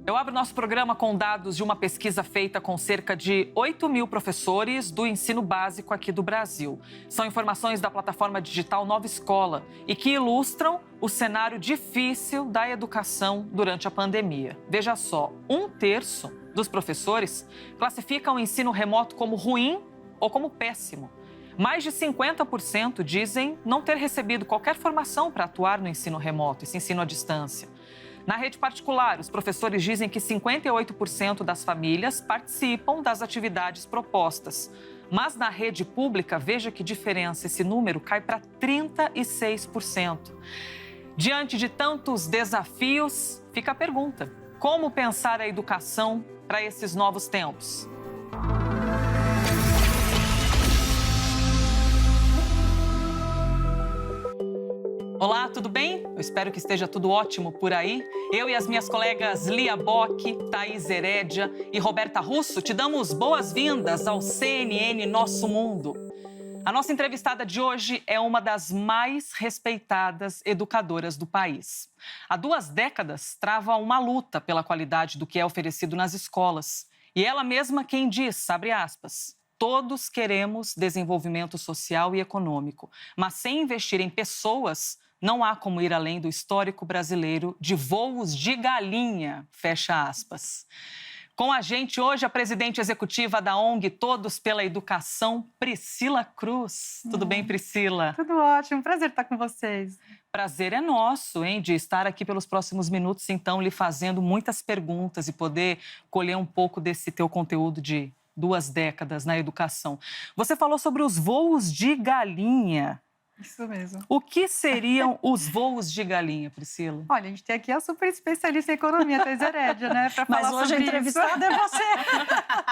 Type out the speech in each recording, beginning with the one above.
Eu abro nosso programa com dados de uma pesquisa feita com cerca de 8 mil professores do ensino básico aqui do Brasil. São informações da plataforma digital Nova Escola e que ilustram o cenário difícil da educação durante a pandemia. Veja só, 1/3 dos professores classificam o ensino remoto como ruim ou como péssimo. Mais de 50% dizem não ter recebido qualquer formação para atuar no ensino remoto, esse ensino à distância. Na rede particular, os professores dizem que 58% das famílias participam das atividades propostas. Mas na rede pública, veja que diferença, esse número cai para 36%. Diante de tantos desafios, fica a pergunta: como pensar a educação para esses novos tempos? Olá, tudo bem? Eu espero que esteja tudo ótimo por aí. Eu e as minhas colegas Lia Bock, Thaís Herédia e Roberta Russo te damos boas-vindas ao CNN Nosso Mundo. A nossa entrevistada de hoje é uma das mais respeitadas educadoras do país. Há 2 décadas trava uma luta pela qualidade do que é oferecido nas escolas. E ela mesma quem diz, abre aspas, todos queremos desenvolvimento social e econômico, mas sem investir em pessoas, não há como ir além do histórico brasileiro de voos de galinha, fecha aspas. Com a gente hoje a presidente executiva da ONG Todos pela Educação, Priscila Cruz. Tudo bem, Priscila? Tudo ótimo, prazer estar com vocês. Prazer é nosso, hein, de estar aqui pelos próximos minutos, então, lhe fazendo muitas perguntas e poder colher um pouco desse teu conteúdo de 2 décadas na educação. Você falou sobre os voos de galinha. Isso mesmo. O que seriam os voos de galinha, Priscila? Olha, a gente tem aqui a super especialista em economia, Thaís Herédia, né? Para falar Mas hoje sobre a entrevistada é você.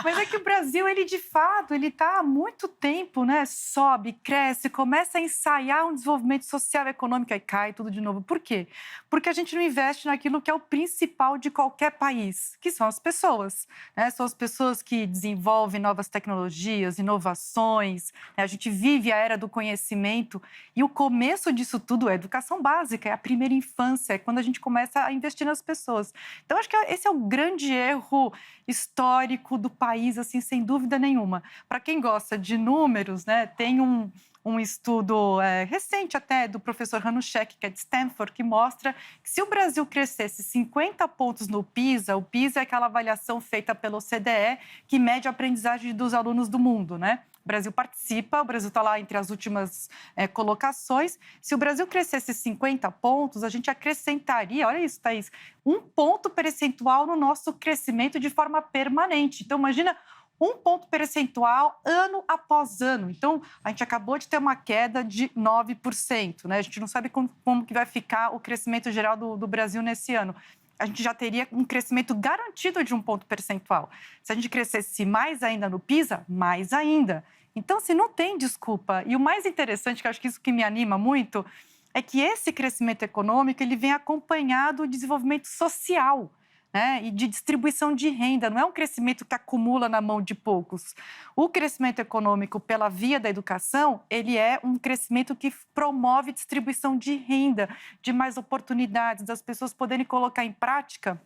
Mas é que o Brasil, ele de fato, ele está há muito tempo, né? Sobe, cresce, começa a ensaiar um desenvolvimento social e econômico e cai tudo de novo. Por quê? Porque a gente não investe naquilo que é o principal de qualquer país, que são as pessoas, né? São as pessoas que desenvolvem novas tecnologias, inovações, né? A gente vive a era do conhecimento. E o começo disso tudo é a educação básica, é a primeira infância, é quando a gente começa a investir nas pessoas. Então, acho que esse é o grande erro histórico do país, assim, sem dúvida nenhuma. Para quem gosta de números, né, tem um estudo recente até do professor Hanushek, que é de Stanford, que mostra que se o Brasil crescesse 50 pontos no PISA, o PISA é aquela avaliação feita pelo OCDE que mede a aprendizagem dos alunos do mundo, né? O Brasil participa, o Brasil está lá entre as últimas colocações. Se o Brasil crescesse 50 pontos, a gente acrescentaria, olha isso, Thaís, 1 ponto percentual no nosso crescimento de forma permanente. Então, imagina 1 ponto percentual ano após ano. Então, a gente acabou de ter uma queda de 9%, né? A gente não sabe como que vai ficar o crescimento geral do Brasil nesse ano. A gente já teria um crescimento garantido de 1 ponto percentual. Se a gente crescesse mais ainda no PISA, mais ainda. Então, assim, não tem desculpa. E o mais interessante, que eu acho que isso que me anima muito, é que esse crescimento econômico ele vem acompanhado de desenvolvimento social, né? E de distribuição de renda. Não é um crescimento que acumula na mão de poucos. O crescimento econômico pela via da educação, ele é um crescimento que promove distribuição de renda, de mais oportunidades, das pessoas poderem colocar em prática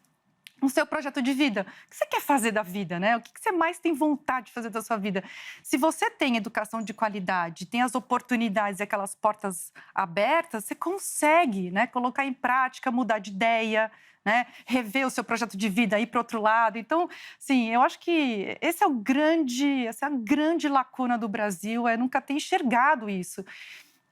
o seu projeto de vida. O que você quer fazer da vida, né? O que você mais tem vontade de fazer da sua vida? Se você tem educação de qualidade, tem as oportunidades e aquelas portas abertas, você consegue, né, colocar em prática, mudar de ideia, né, rever o seu projeto de vida, ir para o outro lado. Então, sim, eu acho que essa é a grande lacuna do Brasil, é nunca ter enxergado isso.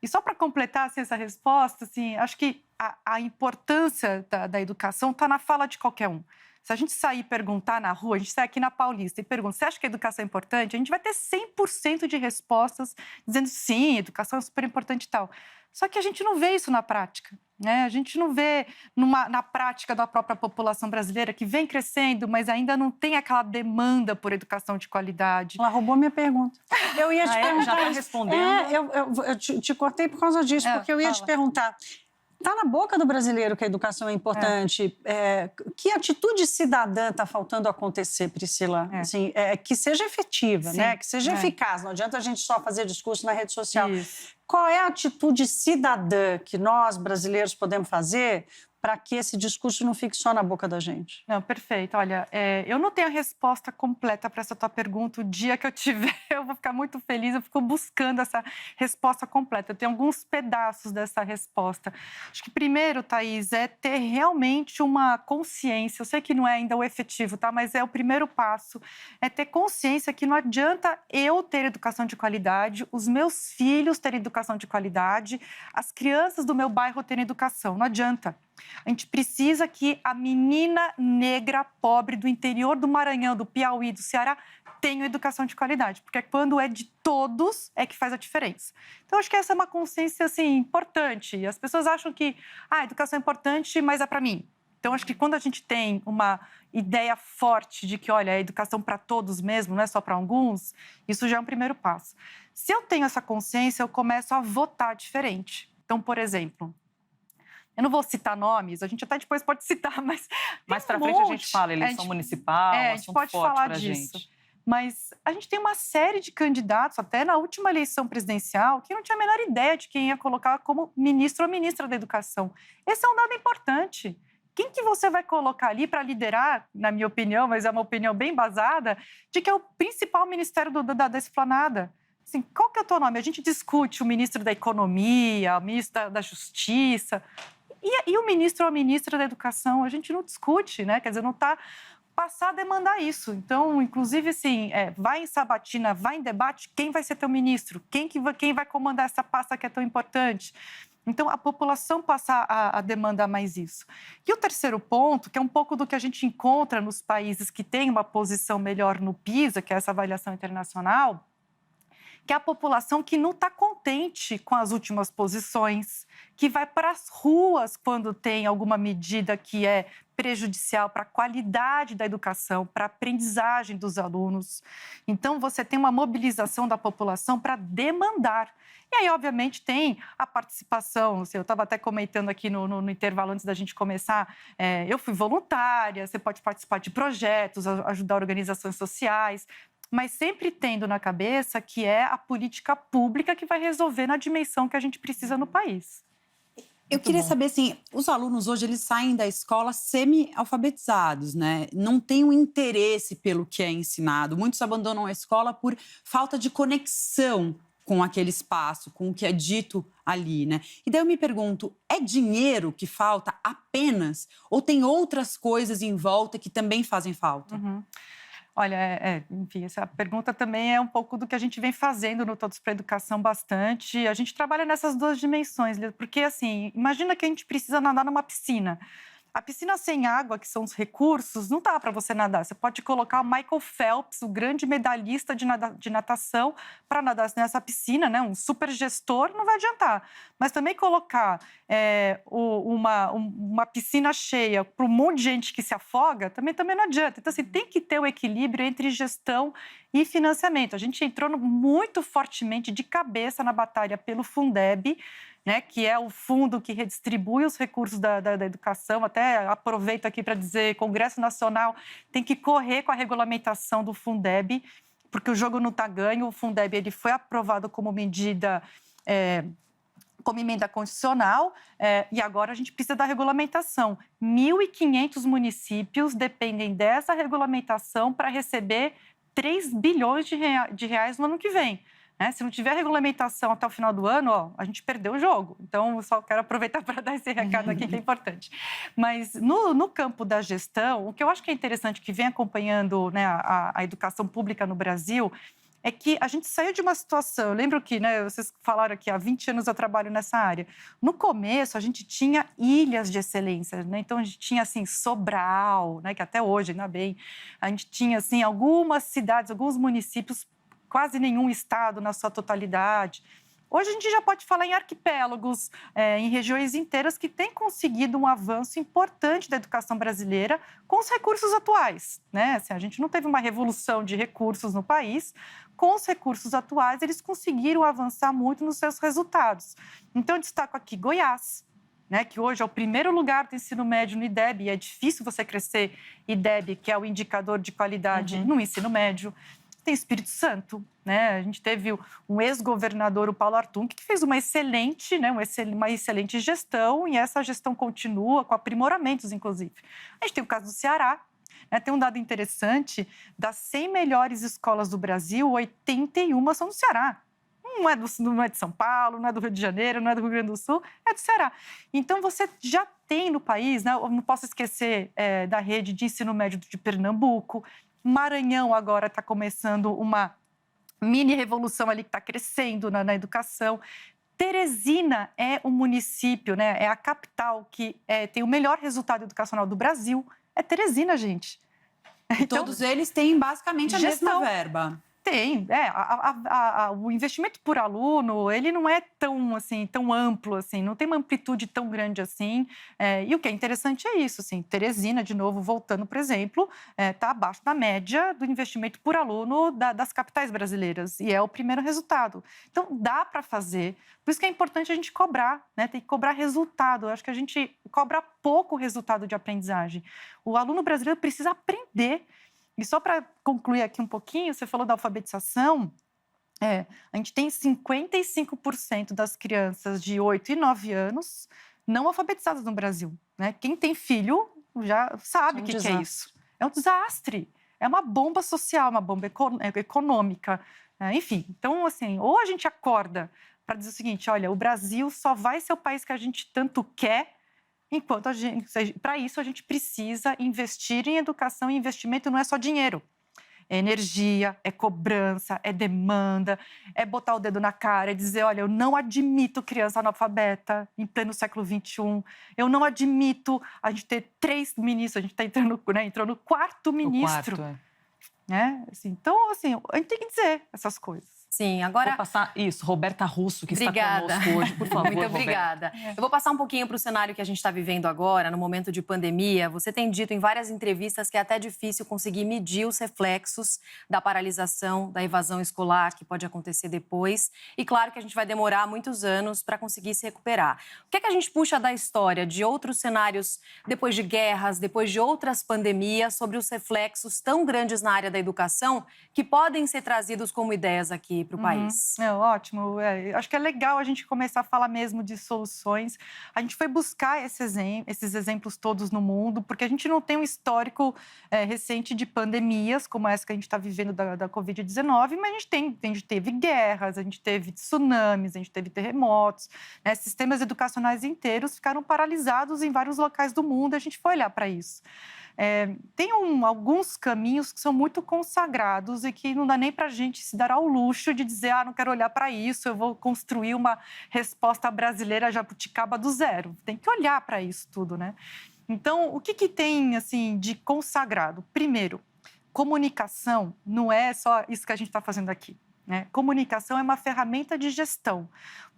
E só para completar assim, essa resposta, assim, acho que a importância da educação está na fala de qualquer um. Se a gente sair e perguntar na rua, a gente sai aqui na Paulista e pergunta, você acha que a educação é importante? A gente vai ter 100% de respostas dizendo sim, a educação é super importante e tal. Só que a gente não vê isso na prática, né? A gente não vê na prática da própria população brasileira, que vem crescendo, mas ainda não tem aquela demanda por educação de qualidade. Ela roubou minha pergunta. Eu ia te perguntar... Já está respondendo. Eu te cortei por causa disso, porque eu ia te perguntar... Está na boca do brasileiro que a educação é importante. Que atitude cidadã está faltando acontecer, Priscila? Assim, que seja efetiva, né? Que seja eficaz. Não adianta a gente só fazer discurso na rede social. Isso. Qual é a atitude cidadã que nós, brasileiros, podemos fazer para que esse discurso não fique só na boca da gente? Não, perfeito. Olha, eu não tenho a resposta completa para essa tua pergunta. O dia que eu tiver, eu vou ficar muito feliz. Eu fico buscando essa resposta completa. Eu tenho alguns pedaços dessa resposta. Acho que primeiro, Thaís, é ter realmente uma consciência. Eu sei que não é ainda o efetivo, tá? Mas é o primeiro passo. É ter consciência que não adianta eu ter educação de qualidade, os meus filhos terem educação de qualidade, as crianças do meu bairro terem educação. Não adianta. A gente precisa que a menina negra pobre do interior do Maranhão, do Piauí, do Ceará, tenha educação de qualidade, porque quando é de todos é que faz a diferença. Então, acho que essa é uma consciência assim, importante. As pessoas acham que a educação é importante, mas é para mim. Então, acho que quando a gente tem uma ideia forte de que, olha, é educação para todos mesmo, não é só para alguns, isso já é um primeiro passo. Se eu tenho essa consciência, eu começo a votar diferente. Então, por exemplo, eu não vou citar nomes, a gente até depois pode citar, mas mais para frente a gente fala, eleição municipal, a gente pode falar disso. Mas a gente tem uma série de candidatos, até na última eleição presidencial, que não tinha a menor ideia de quem ia colocar como ministro ou ministra da educação. Esse é um dado importante. Quem que você vai colocar ali para liderar, na minha opinião, mas é uma opinião bem embasada, de que é o principal ministério da esplanada? Assim, qual que é o teu nome? A gente discute o ministro da Economia, o ministro da Justiça... E o ministro ou a ministra da Educação, a gente não discute, né? Quer dizer, não está passar a demandar isso. Então, inclusive, assim, vai em sabatina, vai em debate, quem vai ser teu ministro? Quem vai comandar essa pasta que é tão importante? Então, a população passa a demandar mais isso. E o terceiro ponto, que é um pouco do que a gente encontra nos países que têm uma posição melhor no PISA, que é essa avaliação internacional, que é a população que não está contente com as últimas posições, que vai para as ruas quando tem alguma medida que é prejudicial para a qualidade da educação, para a aprendizagem dos alunos. Então, você tem uma mobilização da população para demandar. E aí, obviamente, tem a participação. Eu estava até comentando aqui no intervalo antes da gente começar, eu fui voluntária, você pode participar de projetos, ajudar organizações sociais, mas sempre tendo na cabeça que é a política pública que vai resolver na dimensão que a gente precisa no país. Eu queria saber, assim, os alunos hoje, eles saem da escola semi-alfabetizados, né? Não têm um interesse pelo que é ensinado. Muitos abandonam a escola por falta de conexão com aquele espaço, com o que é dito ali, né? E daí eu me pergunto, é dinheiro que falta apenas? Ou tem outras coisas em volta que também fazem falta? Uhum. Olha, enfim, essa pergunta também é um pouco do que a gente vem fazendo no Todos para a Educação bastante. A gente trabalha nessas duas dimensões, porque, assim, imagina que a gente precisa nadar numa piscina. A piscina sem água, que são os recursos, não dá para você nadar. Você pode colocar o Michael Phelps, o grande medalhista de natação, para nadar nessa piscina, né? Um super gestor, não vai adiantar. Mas também colocar uma piscina cheia para um monte de gente que se afoga, também não adianta. Então, assim, tem que ter o equilíbrio entre gestão e financiamento. A gente entrou muito fortemente de cabeça na batalha pelo Fundeb, né, que é o fundo que redistribui os recursos da educação. Até aproveito aqui para dizer, Congresso Nacional tem que correr com a regulamentação do Fundeb, porque o jogo não está ganho. O Fundeb ele foi aprovado como medida, como emenda constitucional, e agora a gente precisa da regulamentação. 1.500 municípios dependem dessa regulamentação para receber 3 bilhões de reais no ano que vem. Se não tiver regulamentação até o final do ano, a gente perdeu o jogo. Então, eu só quero aproveitar para dar esse recado aqui, que é importante. Mas, no campo da gestão, o que eu acho que é interessante, que vem acompanhando, né, a educação pública no Brasil, é que a gente saiu de uma situação... Eu lembro que, né, vocês falaram aqui, há 20 anos eu trabalho nessa área. No começo, a gente tinha ilhas de excelência, né? Então, a gente tinha, assim, Sobral, né, que até hoje, ainda bem, a gente tinha, assim, algumas cidades, alguns municípios, quase nenhum estado na sua totalidade. Hoje a gente já pode falar em arquipélagos, em regiões inteiras que têm conseguido um avanço importante da educação brasileira com os recursos atuais, né? Assim, a gente não teve uma revolução de recursos no país. Com os recursos atuais, eles conseguiram avançar muito nos seus resultados. Então, eu destaco aqui Goiás, né, que hoje é o primeiro lugar do ensino médio no IDEB, e é difícil você crescer IDEB, que é o indicador de qualidade no ensino médio. tem Espírito Santo, né? A gente teve um ex-governador, o Paulo Artung, que fez uma excelente gestão, e essa gestão continua com aprimoramentos, inclusive. A gente tem o caso do Ceará, né? Tem um dado interessante: das 100 melhores escolas do Brasil, 81 são do Ceará. Não é de São Paulo, não é do Rio de Janeiro, não é do Rio Grande do Sul, é do Ceará. Então, você já tem no país, né? Eu não posso esquecer da rede de ensino médio de Pernambuco. Maranhão agora está começando uma mini revolução ali que está crescendo na educação. Teresina é um município, né? É a capital que tem o melhor resultado educacional do Brasil. É Teresina, gente. Então, todos eles têm basicamente a mesma verba. Tem, o investimento por aluno, ele não é tão amplo assim, não tem uma amplitude tão grande assim. E o que é interessante é isso, assim, Teresina, de novo, voltando, por exemplo, está abaixo da média do investimento por aluno das capitais brasileiras, e é o primeiro resultado. Então, dá para fazer, por isso que é importante a gente cobrar, né? Tem que cobrar resultado. Eu acho que a gente cobra pouco resultado de aprendizagem. O aluno brasileiro precisa aprender. E só para concluir aqui um pouquinho, você falou da alfabetização, a gente tem 55% das crianças de 8 e 9 anos não alfabetizadas no Brasil, né? Quem tem filho já sabe o que é isso. É um desastre, é uma bomba social, uma bomba econômica, enfim. Então, assim, ou a gente acorda para dizer o seguinte: olha, o Brasil só vai ser o país que a gente tanto quer, enquanto para isso a gente precisa investir em educação, e investimento não é só dinheiro. É energia, é cobrança, é demanda, é botar o dedo na cara e dizer: olha, eu não admito criança analfabeta em pleno século XXI, eu não admito a gente ter 3 ministros, a gente está entrou no 4º ministro. Né? Assim, então, assim, a gente tem que dizer essas coisas. Sim, agora... Vou passar isso, Roberta Russo, que está conosco hoje, por favor. Muito obrigada. Eu vou passar um pouquinho para o cenário que a gente está vivendo agora, no momento de pandemia. Você tem dito em várias entrevistas que é até difícil conseguir medir os reflexos da paralisação, da evasão escolar, que pode acontecer depois. E claro que a gente vai demorar muitos anos para conseguir se recuperar. O que é que a gente puxa da história de outros cenários, depois de guerras, depois de outras pandemias, sobre os reflexos tão grandes na área da educação, que podem ser trazidos como ideias aqui para o país? Ótimo. Acho que é legal a gente começar a falar mesmo de soluções. A gente foi buscar esses exemplos todos no mundo, porque a gente não tem um histórico recente de pandemias, como essa que a gente está vivendo da Covid-19, mas a gente teve guerras, a gente teve tsunamis, a gente teve terremotos, né? Sistemas educacionais inteiros ficaram paralisados em vários locais do mundo, a gente foi olhar para isso. Tem alguns caminhos que são muito consagrados e que não dá nem para a gente se dar ao luxo de dizer: não quero olhar para isso, eu vou construir uma resposta brasileira jabuticaba do zero. Tem que olhar para isso tudo, né? Então, o que tem assim de consagrado? Primeiro, comunicação não é só isso que a gente está fazendo aqui, né? Comunicação é uma ferramenta de gestão.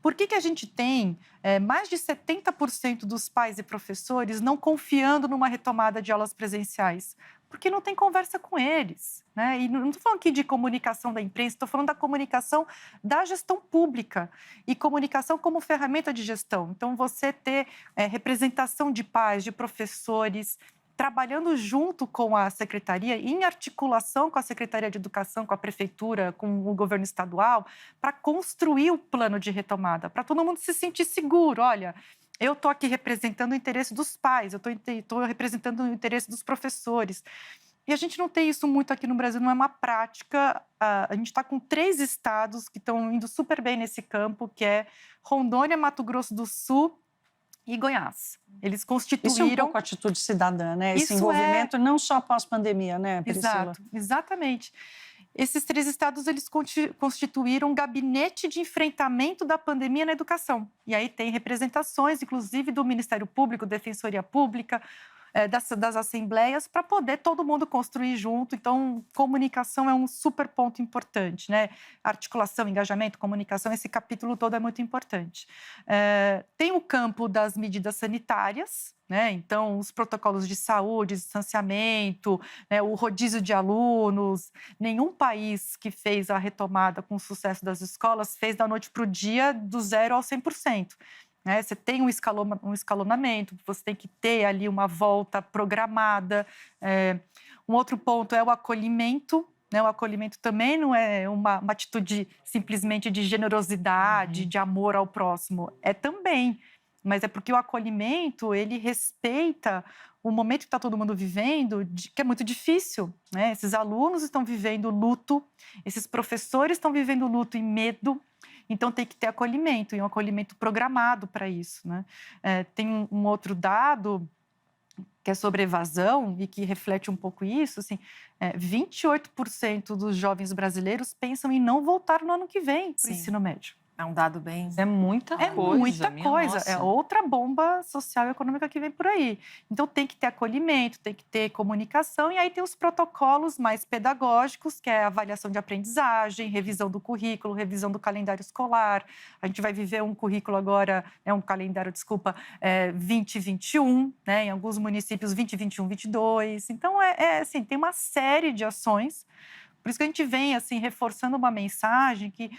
Por que a gente tem mais de 70% dos pais e professores não confiando numa retomada de aulas presenciais? Porque não tem conversa com eles, né? E não estou falando aqui de comunicação da imprensa, estou falando da comunicação da gestão pública e comunicação como ferramenta de gestão. Então, você ter representação de pais, de professores, trabalhando junto com a secretaria, em articulação com a Secretaria de Educação, com a Prefeitura, com o governo estadual, para construir o plano de retomada, para todo mundo se sentir seguro. Olha, eu estou aqui representando o interesse dos pais, eu estou representando o interesse dos professores. E a gente não tem isso muito aqui no Brasil, não é uma prática. A gente está com 3 estados que estão indo super bem nesse campo, que é Rondônia, Mato Grosso do Sul e Goiás. Eles constituíram... Isso é um pouco atitude cidadã, né? Esse envolvimento não só pós-pandemia, né, Priscila? Exato, exatamente. Esses 3 estados, eles constituíram um gabinete de enfrentamento da pandemia na educação. E aí tem representações, inclusive, do Ministério Público, Defensoria Pública, das assembleias, para poder todo mundo construir junto. Então, comunicação é um super ponto importante, né? Articulação, engajamento, comunicação, esse capítulo todo é muito importante. Tem o campo das medidas sanitárias, né? Então, os protocolos de saúde, distanciamento, né? O rodízio de alunos. Nenhum país que fez a retomada com sucesso das escolas fez da noite para o dia do 0 ao 100%. Né? Você tem um escalonamento, você tem que ter ali uma volta programada. Um outro ponto é o acolhimento, né? O acolhimento também não é uma atitude simplesmente de generosidade, de amor ao próximo. É também, mas é porque o acolhimento, ele respeita o momento que está todo mundo vivendo, que é muito difícil, né? Esses alunos estão vivendo luto, esses professores estão vivendo luto e medo, então tem que ter acolhimento, e um acolhimento programado para isso, né? Tem um outro dado que é sobre evasão e que reflete um pouco isso, assim, 28% dos jovens brasileiros pensam em não voltar no ano que vem para o ensino médio. É um dado bem... É muita coisa. É muita coisa. Nossa. É outra bomba social e econômica que vem por aí. Então, tem que ter acolhimento, tem que ter comunicação. E aí tem os protocolos mais pedagógicos, que é a avaliação de aprendizagem, revisão do currículo, revisão do calendário escolar. A gente vai viver um currículo agora, um calendário, 2021, né? Em alguns municípios, 2021, 22. Então, assim, tem uma série de ações. Por isso que a gente vem, assim, reforçando uma mensagem que...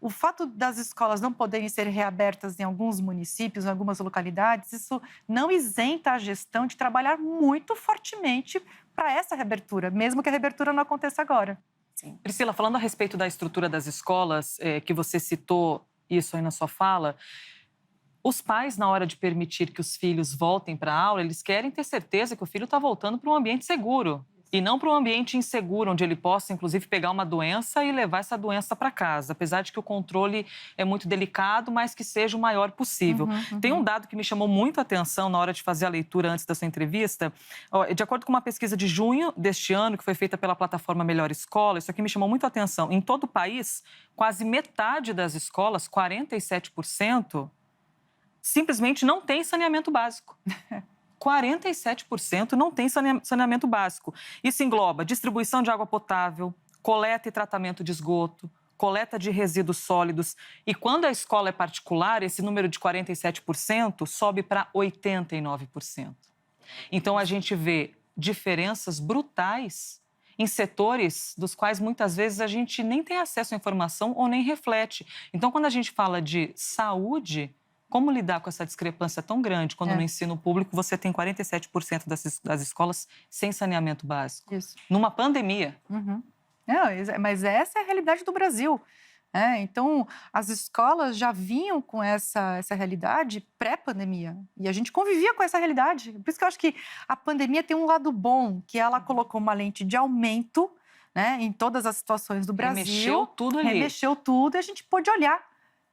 o fato das escolas não poderem ser reabertas em alguns municípios, em algumas localidades, isso não isenta a gestão de trabalhar muito fortemente para essa reabertura, mesmo que a reabertura não aconteça agora. Sim. Priscila, falando a respeito da estrutura das escolas, que você citou isso aí na sua fala, os pais, na hora de permitir que os filhos voltem para a aula, eles querem ter certeza que o filho está voltando para um ambiente seguro. E não para um ambiente inseguro, onde ele possa, inclusive, pegar uma doença e levar essa doença para casa. Apesar de que o controle é muito delicado, mas que seja o maior possível. Tem um dado que me chamou muito a atenção na hora de fazer a leitura antes da sua entrevista. De acordo com uma pesquisa de junho deste ano, que foi feita pela plataforma Melhor Escola, isso aqui me chamou muito a atenção. Em todo o país, quase metade das escolas, 47%, simplesmente não tem saneamento básico. 47% não tem saneamento básico. Isso engloba distribuição de água potável, coleta e tratamento de esgoto, coleta de resíduos sólidos. E quando a escola é particular, esse número de 47% sobe para 89%. Então, a gente vê diferenças brutais em setores dos quais, muitas vezes, a gente nem tem acesso à informação ou nem reflete. Então, quando a gente fala de saúde... Como lidar com essa discrepância tão grande quando no ensino público você tem 47% das escolas sem saneamento básico? Isso. Numa pandemia. Não, mas essa é a realidade do Brasil. Então, as escolas já vinham com essa realidade pré-pandemia. E a gente convivia com essa realidade. Por isso que eu acho que a pandemia tem um lado bom, que ela colocou uma lente de aumento, né, em todas as situações do Brasil. Remexeu tudo ali. Remexeu tudo e a gente pôde olhar.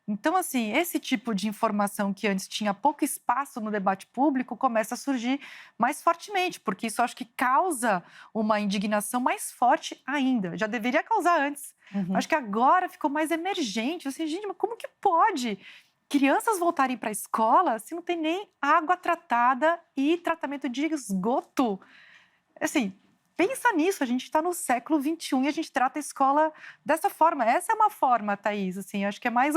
Então, assim, esse tipo de informação que antes tinha pouco espaço no debate público começa a surgir mais fortemente, porque isso acho que causa uma indignação mais forte ainda. Já deveria causar antes. Acho que agora ficou mais emergente. Assim, gente, mas como que pode crianças voltarem para a escola se não tem nem água tratada e tratamento de esgoto? Assim... Pensa nisso, a gente está no século XXI e a gente trata a escola dessa forma. Essa é uma forma, Thaís, assim, acho que é mais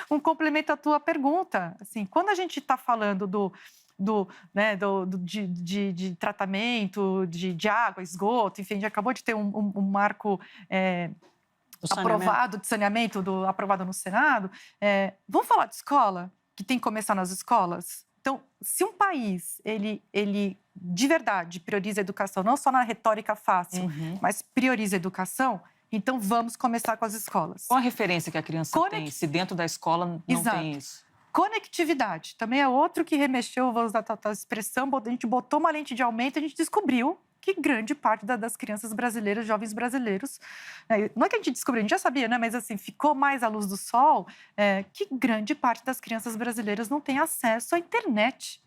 um complemento à tua pergunta. Assim, quando a gente está falando de tratamento, de água, esgoto, enfim, a gente acabou de ter um marco aprovado de saneamento, aprovado no Senado. Vamos falar de escola, que tem que começar nas escolas? Então, se um país, ele de verdade prioriza a educação, não só na retórica fácil, mas prioriza a educação, então vamos começar com as escolas. Qual a referência que a criança tem, se dentro da escola não tem isso? Conectividade, também é outro que remexeu, vou usar a expressão, a gente botou uma lente de aumento e a gente descobriu que grande parte das crianças brasileiras, jovens brasileiros, não é que a gente descobriu, a gente já sabia, né? Mas assim, ficou mais à luz do sol, que grande parte das crianças brasileiras não tem acesso à internet.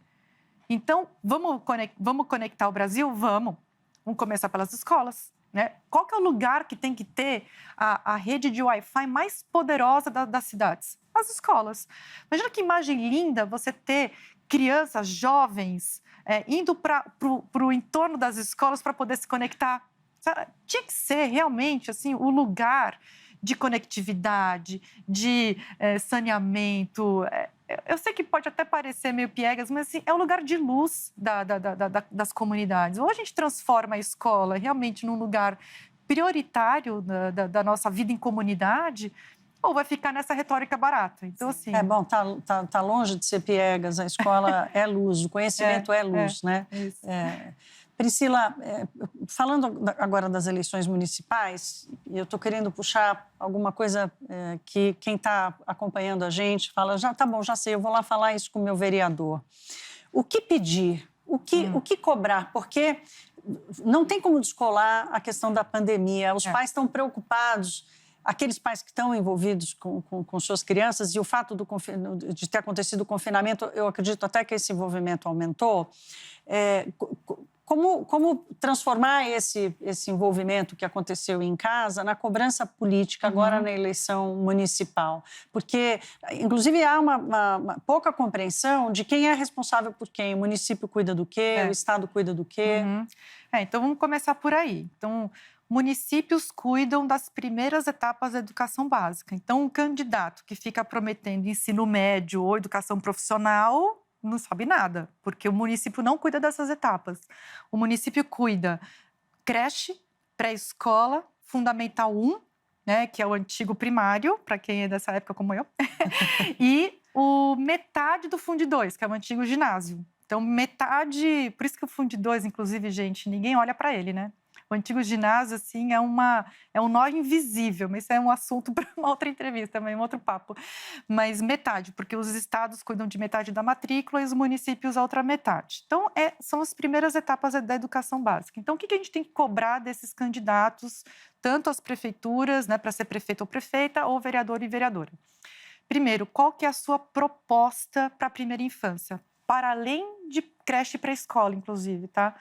Então, vamos conectar o Brasil? Vamos começar pelas escolas, né? Qual que é o lugar que tem que ter a rede de Wi-Fi mais poderosa das cidades? As escolas. Imagina que imagem linda você ter crianças, jovens, indo para o entorno das escolas para poder se conectar. Tinha que ser realmente assim, o lugar de conectividade, de saneamento. Eu sei que pode até parecer meio piegas, mas assim, é o lugar de luz das comunidades. Ou a gente transforma a escola realmente num lugar prioritário da nossa vida em comunidade, ou vai ficar nessa retórica barata. Então, assim... bom, tá longe de ser piegas, a escola é luz, o conhecimento é luz, né? Isso. Priscila, falando agora das eleições municipais, eu estou querendo puxar alguma coisa que quem está acompanhando a gente fala, tá bom, já sei, eu vou lá falar isso com o meu vereador. O que pedir? O que cobrar? Porque não tem como descolar a questão da pandemia. Os pais estão preocupados, aqueles pais que estão envolvidos com suas crianças, e o fato de ter acontecido o confinamento, eu acredito até que esse envolvimento aumentou. Como transformar esse envolvimento que aconteceu em casa na cobrança política agora na eleição municipal? Porque, inclusive, há uma pouca compreensão de quem é responsável por quem. O município cuida do quê, o Estado cuida do quê. Então, vamos começar por aí. Então, municípios cuidam das primeiras etapas da educação básica. Então, um candidato que fica prometendo ensino médio ou educação profissional não sabe nada, porque o município não cuida dessas etapas. O município cuida creche, pré-escola, Fundamental 1, né, que é o antigo primário, para quem é dessa época como eu, e metade do Fundi 2, que é o antigo ginásio. Então, metade... Por isso que o Fundi 2, inclusive, gente, ninguém olha para ele, né? O antigo ginásio, assim, é um nó invisível, mas isso é um assunto para uma outra entrevista, também, um outro papo. Mas metade, porque os estados cuidam de metade da matrícula e os municípios a outra metade. Então, são as primeiras etapas da educação básica. Então, o que a gente tem que cobrar desses candidatos, tanto as prefeituras, né, para ser prefeito ou prefeita, ou vereador e vereadora? Primeiro, qual que é a sua proposta para a primeira infância? Para além de creche e pré-escola, inclusive, tá?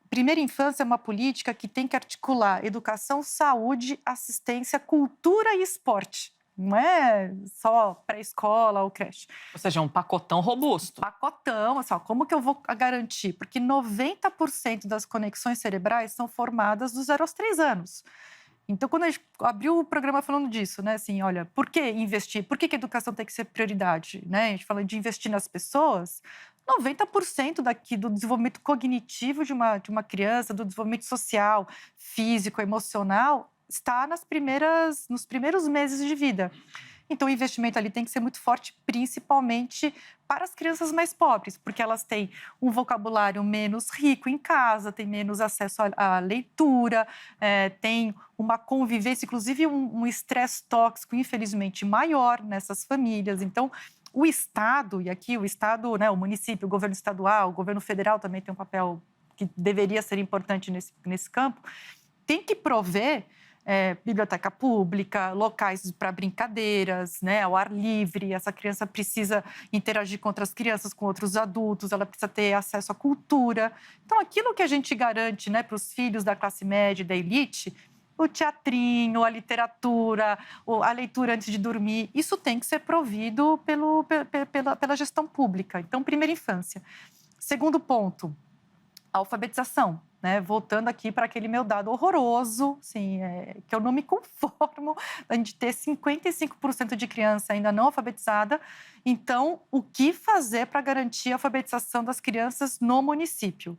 Primeira infância é uma política que tem que articular educação, saúde, assistência, cultura e esporte. Não é só pré-escola ou creche. Ou seja, é um pacotão robusto. Pacotão, assim, como que eu vou garantir? Porque 90% das conexões cerebrais são formadas dos 0 aos 3 anos. Então, quando a gente abriu o programa falando disso, né, assim, olha, por que investir? Por que a educação tem que ser prioridade? Né? A gente fala de investir nas pessoas. 90% do desenvolvimento cognitivo de uma criança, do desenvolvimento social, físico, emocional, está nos primeiros meses de vida. Então, o investimento ali tem que ser muito forte, principalmente para as crianças mais pobres, porque elas têm um vocabulário menos rico em casa, têm menos acesso à leitura, têm uma convivência, inclusive um estresse tóxico, infelizmente, maior nessas famílias. Então, o Estado, e aqui o Estado, né, o município, o governo estadual, o governo federal também tem um papel que deveria ser importante nesse campo, tem que prover biblioteca pública, locais para brincadeiras, né, ao ar livre. Essa criança precisa interagir com outras crianças, com outros adultos, ela precisa ter acesso à cultura. Então, aquilo que a gente garante, né, para os filhos da classe média e da elite, o teatrinho, a literatura, a leitura antes de dormir, isso tem que ser provido pela gestão pública. Então, primeira infância. Segundo ponto, a alfabetização. Né? Voltando aqui para aquele meu dado horroroso, assim, que eu não me conformo de ter 55% de criança ainda não alfabetizada. Então, o que fazer para garantir a alfabetização das crianças no município?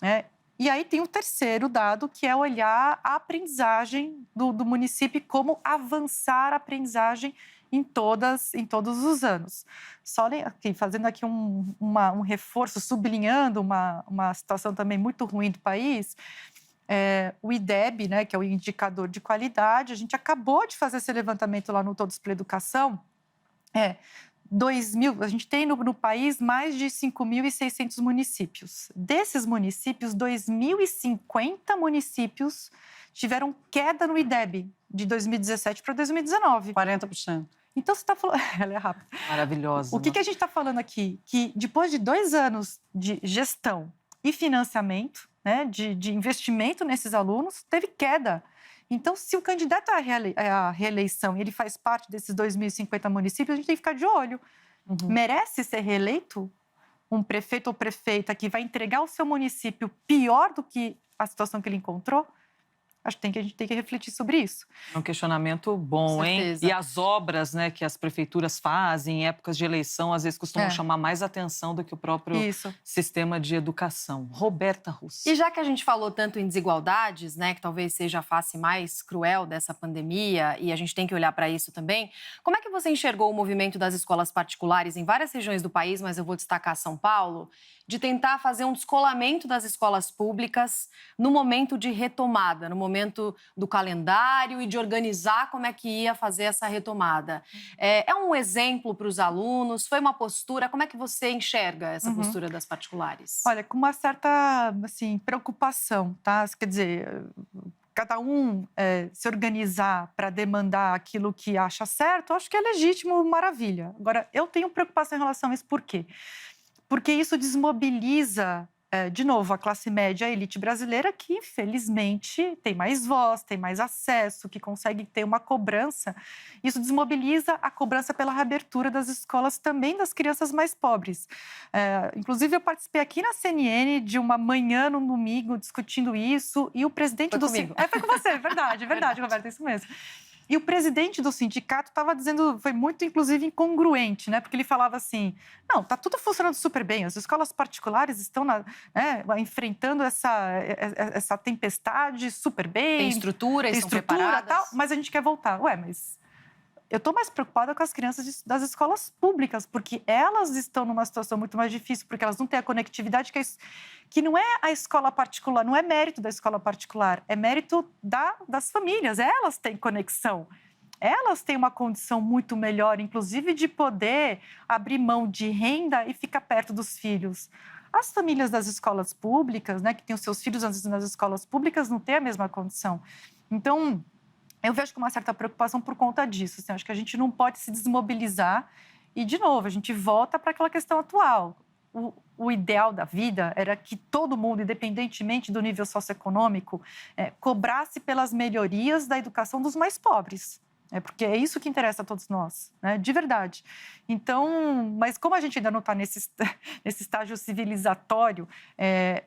Né? E aí tem o terceiro dado, que é olhar a aprendizagem do município, como avançar a aprendizagem em todos os anos. Só aqui, fazendo aqui um reforço, sublinhando uma situação também muito ruim do país, o IDEB, né, que é o indicador de qualidade, a gente acabou de fazer esse levantamento lá no Todos pela Educação. A gente tem no país mais de 5.600 municípios. Desses municípios, 2.050 municípios tiveram queda no IDEB de 2017 para 2019. 40%. Então, você está falando... Ela é rápida. Maravilhosa. O que a gente está falando aqui? Que depois de 2 anos de gestão e financiamento, né, de investimento nesses alunos, teve queda. Então, se o candidato à reeleição ele faz parte desses 2.050 municípios, a gente tem que ficar de olho. Merece ser reeleito um prefeito ou prefeita que vai entregar o seu município pior do que a situação que ele encontrou? Acho que a gente tem que refletir sobre isso. É um questionamento bom, hein? E as obras, né, que as prefeituras fazem em épocas de eleição, às vezes costumam chamar mais atenção do que o próprio sistema de educação. Roberta Russo. E já que a gente falou tanto em desigualdades, né, que talvez seja a face mais cruel dessa pandemia, e a gente tem que olhar para isso também, como é que você enxergou o movimento das escolas particulares em várias regiões do país, mas eu vou destacar São Paulo, de tentar fazer um descolamento das escolas públicas no momento de retomada, no momento do calendário e de organizar como é que ia fazer essa retomada? É um exemplo para os alunos? Foi uma postura? Como é que você enxerga essa postura das particulares? Olha, com uma certa, assim, preocupação, tá? Quer dizer, cada um se organizar para demandar aquilo que acha certo, eu acho que é legítimo, maravilha. Agora, eu tenho preocupação em relação a isso, por quê? Porque isso desmobiliza, de novo, a classe média, a elite brasileira, que, infelizmente, tem mais voz, tem mais acesso, que consegue ter uma cobrança. Isso desmobiliza a cobrança pela reabertura das escolas, também das crianças mais pobres. Inclusive, eu participei aqui na CNN de uma manhã, no domingo, discutindo isso, e o presidente do... Comigo. Foi com você, verdade, Roberta, é isso mesmo. E o presidente do sindicato estava dizendo, foi muito, inclusive, incongruente, né? Porque ele falava assim, não, está tudo funcionando super bem, as escolas particulares estão enfrentando essa tempestade super bem. Tem estrutura, estão preparadas. Tal, mas a gente quer voltar. Ué, mas eu estou mais preocupada com as crianças das escolas públicas, porque elas estão numa situação muito mais difícil, porque elas não têm a conectividade que não é a escola particular, não é mérito da escola particular, é mérito das famílias. Elas têm conexão, elas têm uma condição muito melhor, inclusive de poder abrir mão de renda e ficar perto dos filhos. As famílias das escolas públicas, né, que têm os seus filhos nas escolas públicas, não têm a mesma condição. Então, eu vejo com uma certa preocupação por conta disso. Assim, acho que a gente não pode se desmobilizar e, de novo, a gente volta para aquela questão atual. O ideal da vida era que todo mundo, independentemente do nível socioeconômico, cobrasse pelas melhorias da educação dos mais pobres. Porque é isso que interessa a todos nós, né? De verdade. Então, mas como a gente ainda não está nesse estágio civilizatório,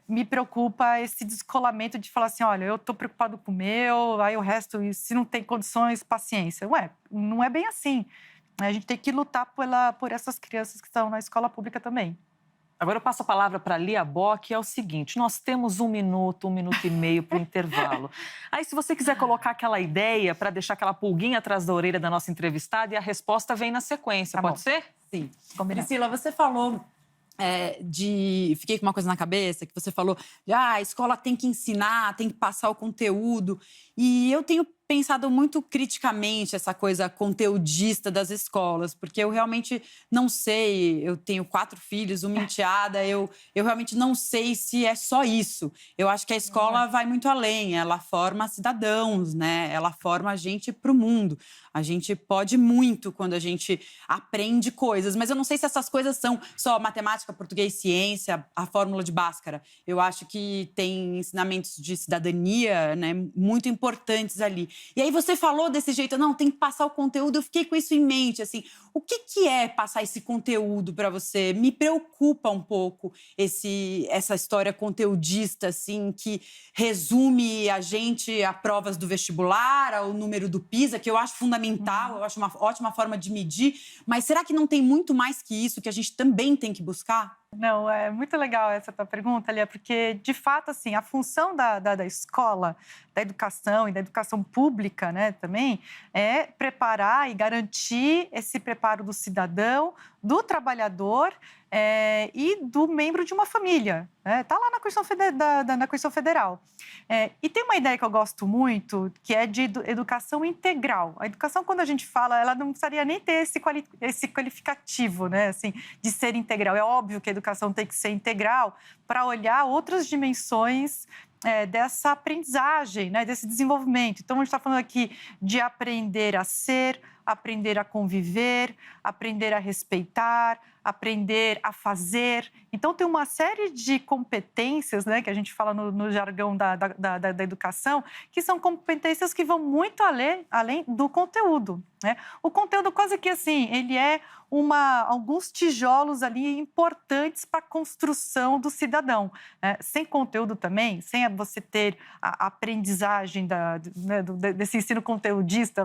me preocupa esse descolamento de falar assim, olha, eu estou preocupado com o meu, aí o resto, se não tem condições, paciência. Ué, não é bem assim. A gente tem que lutar por essas crianças que estão na escola pública também. Agora eu passo a palavra para a Lia Bock, que é o seguinte, nós temos 1 minuto e meio para o intervalo. Aí, se você quiser colocar aquela ideia para deixar aquela pulguinha atrás da orelha da nossa entrevistada, e a resposta vem na sequência, pode ser? Sim. Priscila, você falou fiquei com uma coisa na cabeça, que você falou a escola tem que ensinar, tem que passar o conteúdo. E eu tenho pensado muito criticamente essa coisa conteudista das escolas, porque eu realmente não sei, eu tenho 4 filhos, uma enteada, eu realmente não sei se é só isso. Eu acho que a escola vai muito além, ela forma cidadãos, né? Ela forma a gente para o mundo. A gente pode muito quando a gente aprende coisas, mas eu não sei se essas coisas são só matemática, português, ciência, a fórmula de Bhaskara. Eu acho que tem ensinamentos de cidadania, né, muito importantes ali. E aí você falou desse jeito, não, tem que passar o conteúdo, eu fiquei com isso em mente, assim, o que é passar esse conteúdo para você? Me preocupa um pouco essa história conteudista, assim, que resume a gente a provas do vestibular, ao número do PISA, que eu acho fundamental, eu acho uma ótima forma de medir, mas será que não tem muito mais que isso que a gente também tem que buscar? Não, é muito legal essa tua pergunta, Lia, porque, de fato, assim, a função da escola, da educação e da educação pública, né, também, é preparar e garantir esse preparo do cidadão, do trabalhador e do membro de uma família. Está lá na Constituição Federal. E tem uma ideia que eu gosto muito, que é de educação integral. A educação, quando a gente fala, ela não precisaria nem ter esse qualificativo, né, assim, de ser integral. É óbvio que a educação tem que ser integral para olhar outras dimensões dessa aprendizagem, né, desse desenvolvimento. Então, a gente está falando aqui de aprender a ser aprender a conviver, aprender a respeitar, aprender a fazer. Então, tem uma série de competências, né, que a gente fala no jargão da educação, que são competências que vão muito além do conteúdo, né? O conteúdo quase que assim, ele é alguns tijolos ali importantes para a construção do cidadão. Sem conteúdo também, sem você ter a aprendizagem desse ensino conteudista,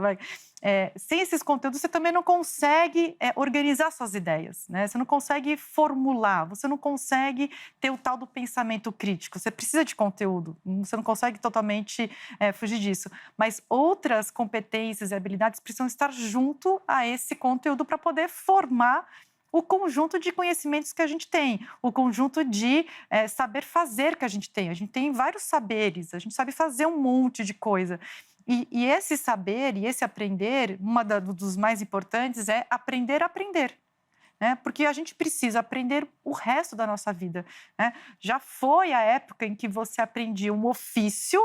sem esses conteúdos, você também não consegue organizar suas ideias, né? Você não consegue formular, você não consegue ter o tal do pensamento crítico. Você precisa de conteúdo, você não consegue totalmente fugir disso. Mas outras competências e habilidades precisam estar junto a esse conteúdo para poder formar o conjunto de conhecimentos que a gente tem, o conjunto de saber fazer que a gente tem. A gente tem vários saberes, a gente sabe fazer um monte de coisa. E esse saber e esse aprender, dos mais importantes é aprender a aprender. Né? Porque a gente precisa aprender o resto da nossa vida. Né? Já foi a época em que você aprendia um ofício,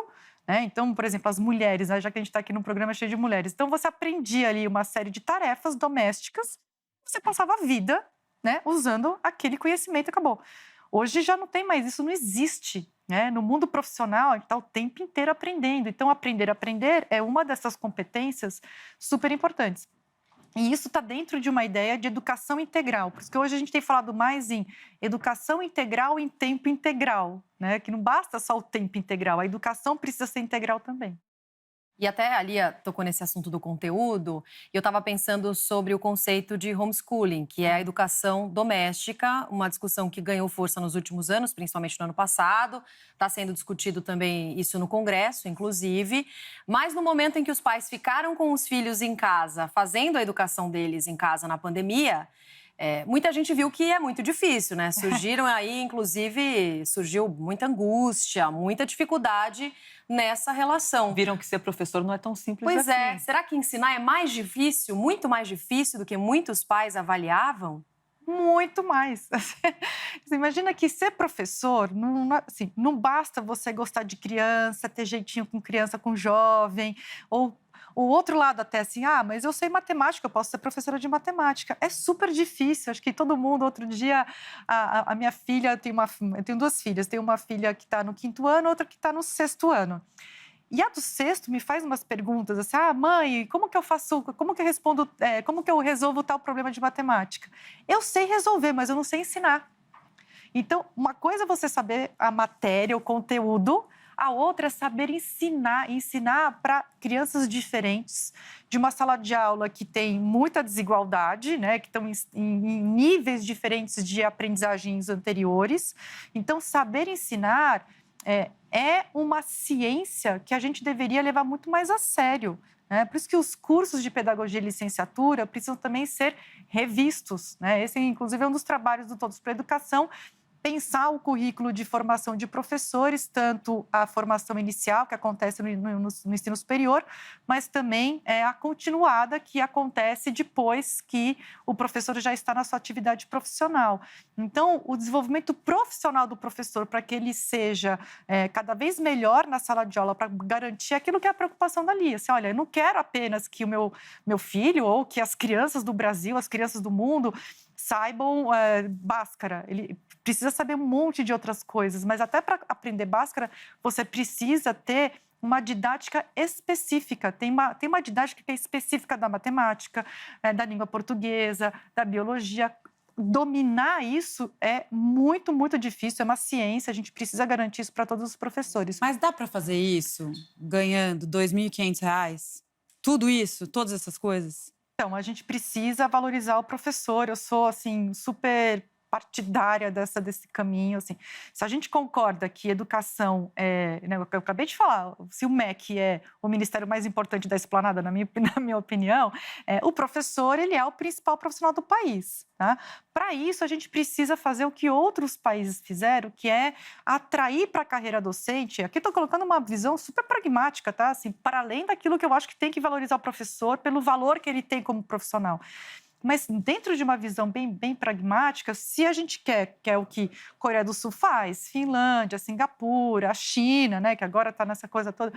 né? Então, por exemplo, as mulheres, né? Já que a gente está aqui num programa cheio de mulheres, então você aprendia ali uma série de tarefas domésticas, você passava a vida, né, usando aquele conhecimento e acabou. Hoje já não tem mais, isso não existe. Né? No mundo profissional, a gente está o tempo inteiro aprendendo. Então, aprender a aprender é uma dessas competências super importantes. E isso está dentro de uma ideia de educação integral. Por isso que hoje a gente tem falado mais em educação integral em tempo integral, né? Que não basta só o tempo integral, a educação precisa ser integral também. E até a Lia tocou nesse assunto do conteúdo, e eu estava pensando sobre o conceito de homeschooling, que é a educação doméstica, uma discussão que ganhou força nos últimos anos, principalmente no ano passado. Está sendo discutido também isso no Congresso, inclusive. Mas no momento em que os pais ficaram com os filhos em casa, fazendo a educação deles em casa na pandemia, muita gente viu que é muito difícil, né? Surgiram aí, inclusive, surgiu muita angústia, muita dificuldade nessa relação. Viram que ser professor não é tão simples assim. Pois é. Será que ensinar é mais difícil, muito mais difícil do que muitos pais avaliavam? Muito mais. Você imagina que ser professor, assim, não basta você gostar de criança, ter jeitinho com criança, com jovem, ou o outro lado até assim, mas eu sei matemática, eu posso ser professora de matemática. É super difícil, acho que todo mundo, outro dia, a minha filha, eu tenho duas filhas, tem uma filha que está no 5º ano, outra que está no 6º ano. E a do 6º me faz umas perguntas assim, mãe, como que eu faço, como que eu respondo, como que eu resolvo tal problema de matemática? Eu sei resolver, mas eu não sei ensinar. Então, uma coisa é você saber a matéria, o conteúdo, a outra é saber ensinar para crianças diferentes, de uma sala de aula que tem muita desigualdade, né, que estão em níveis diferentes de aprendizagens anteriores. Então, saber ensinar é uma ciência que a gente deveria levar muito mais a sério. Né? Por isso que os cursos de pedagogia e licenciatura precisam também ser revistos. Né? Esse, inclusive, é um dos trabalhos do Todos para a Educação, pensar o currículo de formação de professores, tanto a formação inicial, que acontece no ensino superior, mas também a continuada, que acontece depois que o professor já está na sua atividade profissional. Então, o desenvolvimento profissional do professor, para que ele seja cada vez melhor na sala de aula, para garantir aquilo que é a preocupação da Lia. Assim, olha, eu não quero apenas que o meu filho ou que as crianças do Brasil, as crianças do mundo, saibam Bhaskara. Ele precisa saber um monte de outras coisas, mas até para aprender Bhaskara, você precisa ter uma didática específica. Tem uma didática que é específica da matemática, da língua portuguesa, da biologia. Dominar isso é muito, muito difícil, é uma ciência, a gente precisa garantir isso para todos os professores. Mas dá para fazer isso ganhando R$ 2.500? Tudo isso, todas essas coisas? Então, a gente precisa valorizar o professor. Eu sou, assim, super partidária desse caminho. Assim. Se a gente concorda que educação né, eu acabei de falar, se o MEC é o ministério mais importante da esplanada, na minha opinião, o professor ele é o principal profissional do país. Tá? Para isso, a gente precisa fazer o que outros países fizeram, que é atrair para a carreira docente. Aqui estou colocando uma visão super pragmática, tá? Assim, para além daquilo que eu acho que tem que valorizar o professor pelo valor que ele tem como profissional. Mas dentro de uma visão bem pragmática, se a gente quer o que Coreia do Sul faz, Finlândia, Singapura, a China, né, que agora está nessa coisa toda,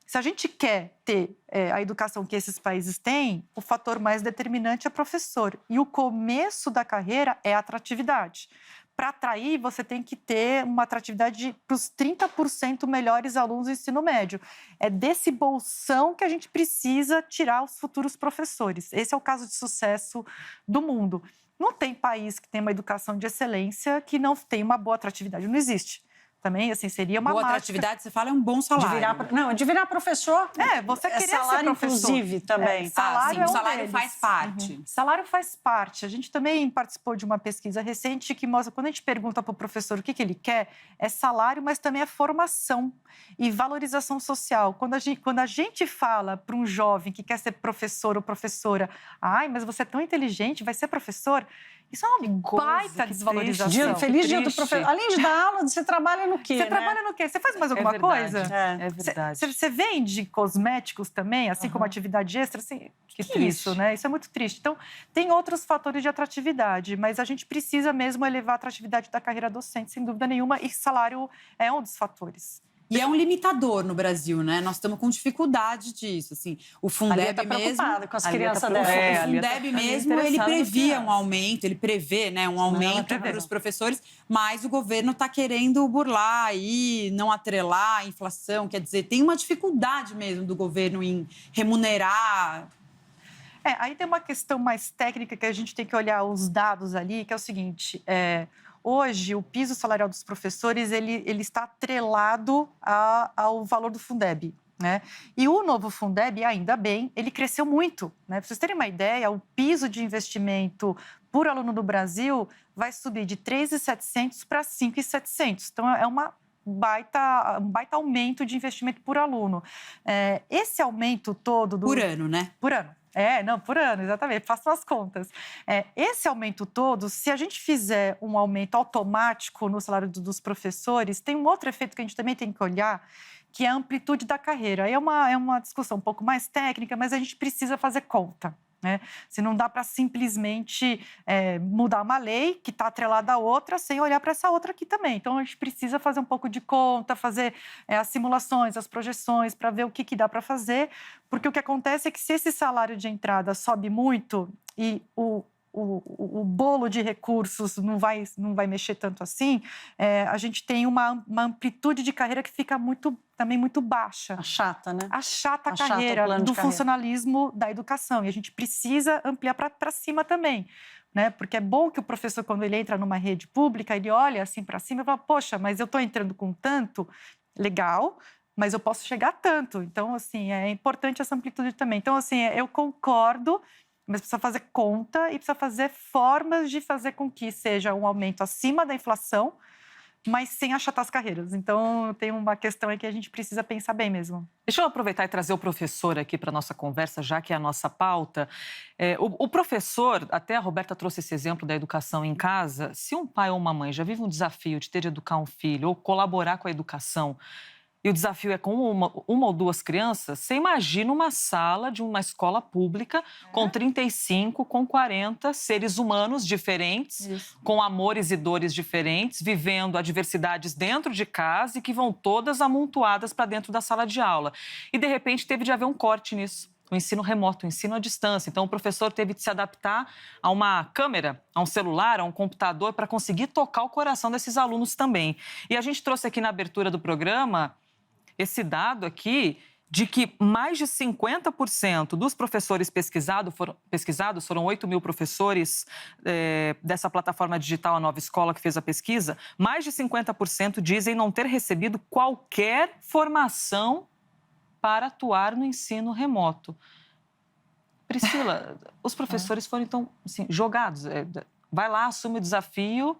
se a gente quer ter a educação que esses países têm, o fator mais determinante é professor. E o começo da carreira é a atratividade. Para atrair, você tem que ter uma atratividade para os 30% melhores alunos do ensino médio. É desse bolsão que a gente precisa tirar os futuros professores. Esse é o caso de sucesso do mundo. Não tem país que tem uma educação de excelência que não tem uma boa atratividade. Não existe. Também, assim, seria uma boa mágica. Atratividade, você fala, é um bom salário. De virar professor. Você queria salário, ser professor. inclusive, também. Salário sim, é o um salário deles. faz parte. Salário faz parte. A gente também participou de uma pesquisa recente que mostra, quando a gente pergunta para o professor o que ele quer, é salário, mas também é formação e valorização social. Quando a gente fala para um jovem que quer ser professor ou professora, mas você é tão inteligente, vai ser professor... Isso é uma baita desvalorização. Feliz dia do professor. Além de dar aula, você trabalha no quê? Você trabalha no quê? Você faz mais alguma coisa? É verdade. Você vende cosméticos também, assim como atividade extra? Assim, que triste. Isso, né? Isso é muito triste. Então, tem outros fatores de atratividade, mas a gente precisa mesmo elevar a atratividade da carreira docente, sem dúvida nenhuma, e salário é um dos fatores. E é um limitador no Brasil, né? Nós estamos com dificuldade disso, assim. O Fundeb mesmo... com as crianças dela. O Fundeb mesmo, ele previa um aumento, ele prevê, né, um aumento para os professores, mas o governo está querendo burlar aí, não atrelar a inflação, quer dizer, tem uma dificuldade mesmo do governo em remunerar... Aí tem uma questão mais técnica que a gente tem que olhar os dados ali, que é o seguinte... Hoje, o piso salarial dos professores ele está atrelado ao valor do Fundeb, né? E o novo Fundeb, ainda bem, ele cresceu muito, né? Para vocês terem uma ideia, o piso de investimento por aluno do Brasil vai subir de 3.700 para 5.700. Então, é um baita aumento de investimento por aluno. Esse aumento todo... Por ano, né? Por ano. Por ano, exatamente. Façam as contas. Esse aumento todo, se a gente fizer um aumento automático no salário dos professores, tem um outro efeito que a gente também tem que olhar, que é a amplitude da carreira. Aí é uma discussão um pouco mais técnica, mas a gente precisa fazer conta. Né? Se não dá para simplesmente mudar uma lei que está atrelada à outra sem olhar para essa outra aqui também. Então, a gente precisa fazer um pouco de conta, fazer as simulações, as projeções para ver o que dá para fazer, porque o que acontece é que se esse salário de entrada sobe muito e o bolo de recursos não vai mexer tanto assim, a gente tem uma amplitude de carreira que fica também muito baixa. Achata, né? Achata a carreira do funcionalismo da educação. E a gente precisa ampliar para cima também. Né? Porque é bom que o professor, quando ele entra numa rede pública, ele olha assim para cima e fala, poxa, mas eu estou entrando com tanto, legal, mas eu posso chegar a tanto. Então, assim, é importante essa amplitude também. Então, assim, eu concordo, mas precisa fazer conta e precisa fazer formas de fazer com que seja um aumento acima da inflação, mas sem achatar as carreiras. Então, tem uma questão aí que a gente precisa pensar bem mesmo. Deixa eu aproveitar e trazer o professor aqui para a nossa conversa, já que é a nossa pauta. O professor, até a Roberta trouxe esse exemplo da educação em casa, se um pai ou uma mãe já vive um desafio de ter de educar um filho ou colaborar com a educação, e o desafio é com uma ou duas crianças, você imagina uma sala de uma escola pública com 35, com 40 seres humanos diferentes, Isso. com amores e dores diferentes, vivendo adversidades dentro de casa e que vão todas amontoadas para dentro da sala de aula. E, de repente, teve de haver um corte nisso. O ensino remoto, o ensino à distância. Então, o professor teve de se adaptar a uma câmera, a um celular, a um computador, para conseguir tocar o coração desses alunos também. E a gente trouxe aqui na abertura do programa esse dado aqui de que mais de 50% dos professores pesquisados, foram 8.000 professores dessa plataforma digital A Nova Escola que fez a pesquisa, mais de 50% dizem não ter recebido qualquer formação para atuar no ensino remoto. Priscila, os professores foram, então, assim, jogados. Vai lá, assume o desafio.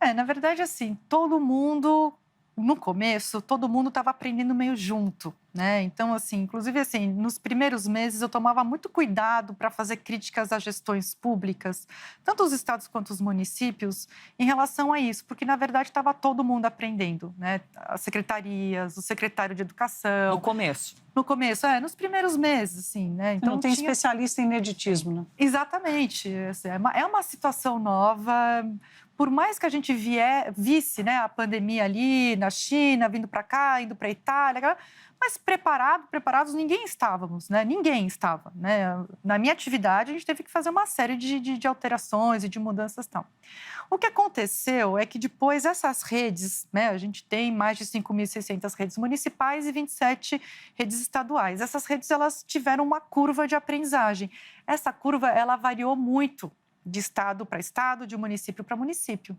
Na verdade, assim, todo mundo no começo, todo mundo estava aprendendo meio junto, né? Então, assim, inclusive, assim, nos primeiros meses eu tomava muito cuidado para fazer críticas às gestões públicas, tanto os estados quanto os municípios, em relação a isso, porque, na verdade, estava todo mundo aprendendo, né? As secretarias, o secretário de educação. No começo. No começo, nos primeiros meses, assim, né? Então, não tem especialista em ineditismo, né? Exatamente. É uma situação nova. Por mais que a gente visse, né, a pandemia ali na China, vindo para cá, indo para a Itália, mas preparados ninguém estávamos, né? Ninguém estava, né? Na minha atividade, a gente teve que fazer uma série de alterações e de mudanças e tal. O que aconteceu é que depois essas redes, né, a gente tem mais de 5.600 redes municipais e 27 redes estaduais. Essas redes, elas tiveram uma curva de aprendizagem. Essa curva, ela variou muito de estado para estado, de município para município.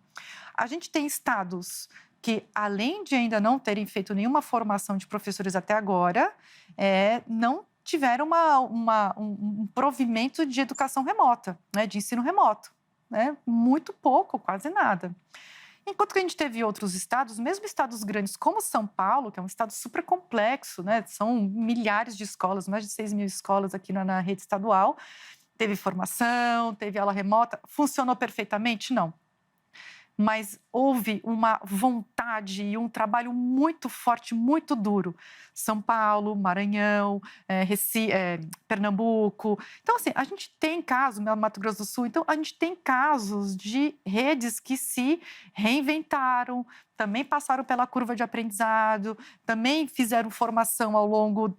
A gente tem estados que, além de ainda não terem feito nenhuma formação de professores até agora, não tiveram um provimento de educação remota, né, de ensino remoto. Né? Muito pouco, quase nada. Enquanto que a gente teve outros estados, mesmo estados grandes como São Paulo, que é um estado super complexo, né? São milhares de escolas, mais de 6.000 escolas aqui na rede estadual, teve formação, teve aula remota. Funcionou perfeitamente? Não. Mas houve uma vontade e um trabalho muito forte, muito duro. São Paulo, Maranhão, Pernambuco. Então, assim, a gente tem casos, Mato Grosso do Sul, então a gente tem casos de redes que se reinventaram, também passaram pela curva de aprendizado, também fizeram formação ao longo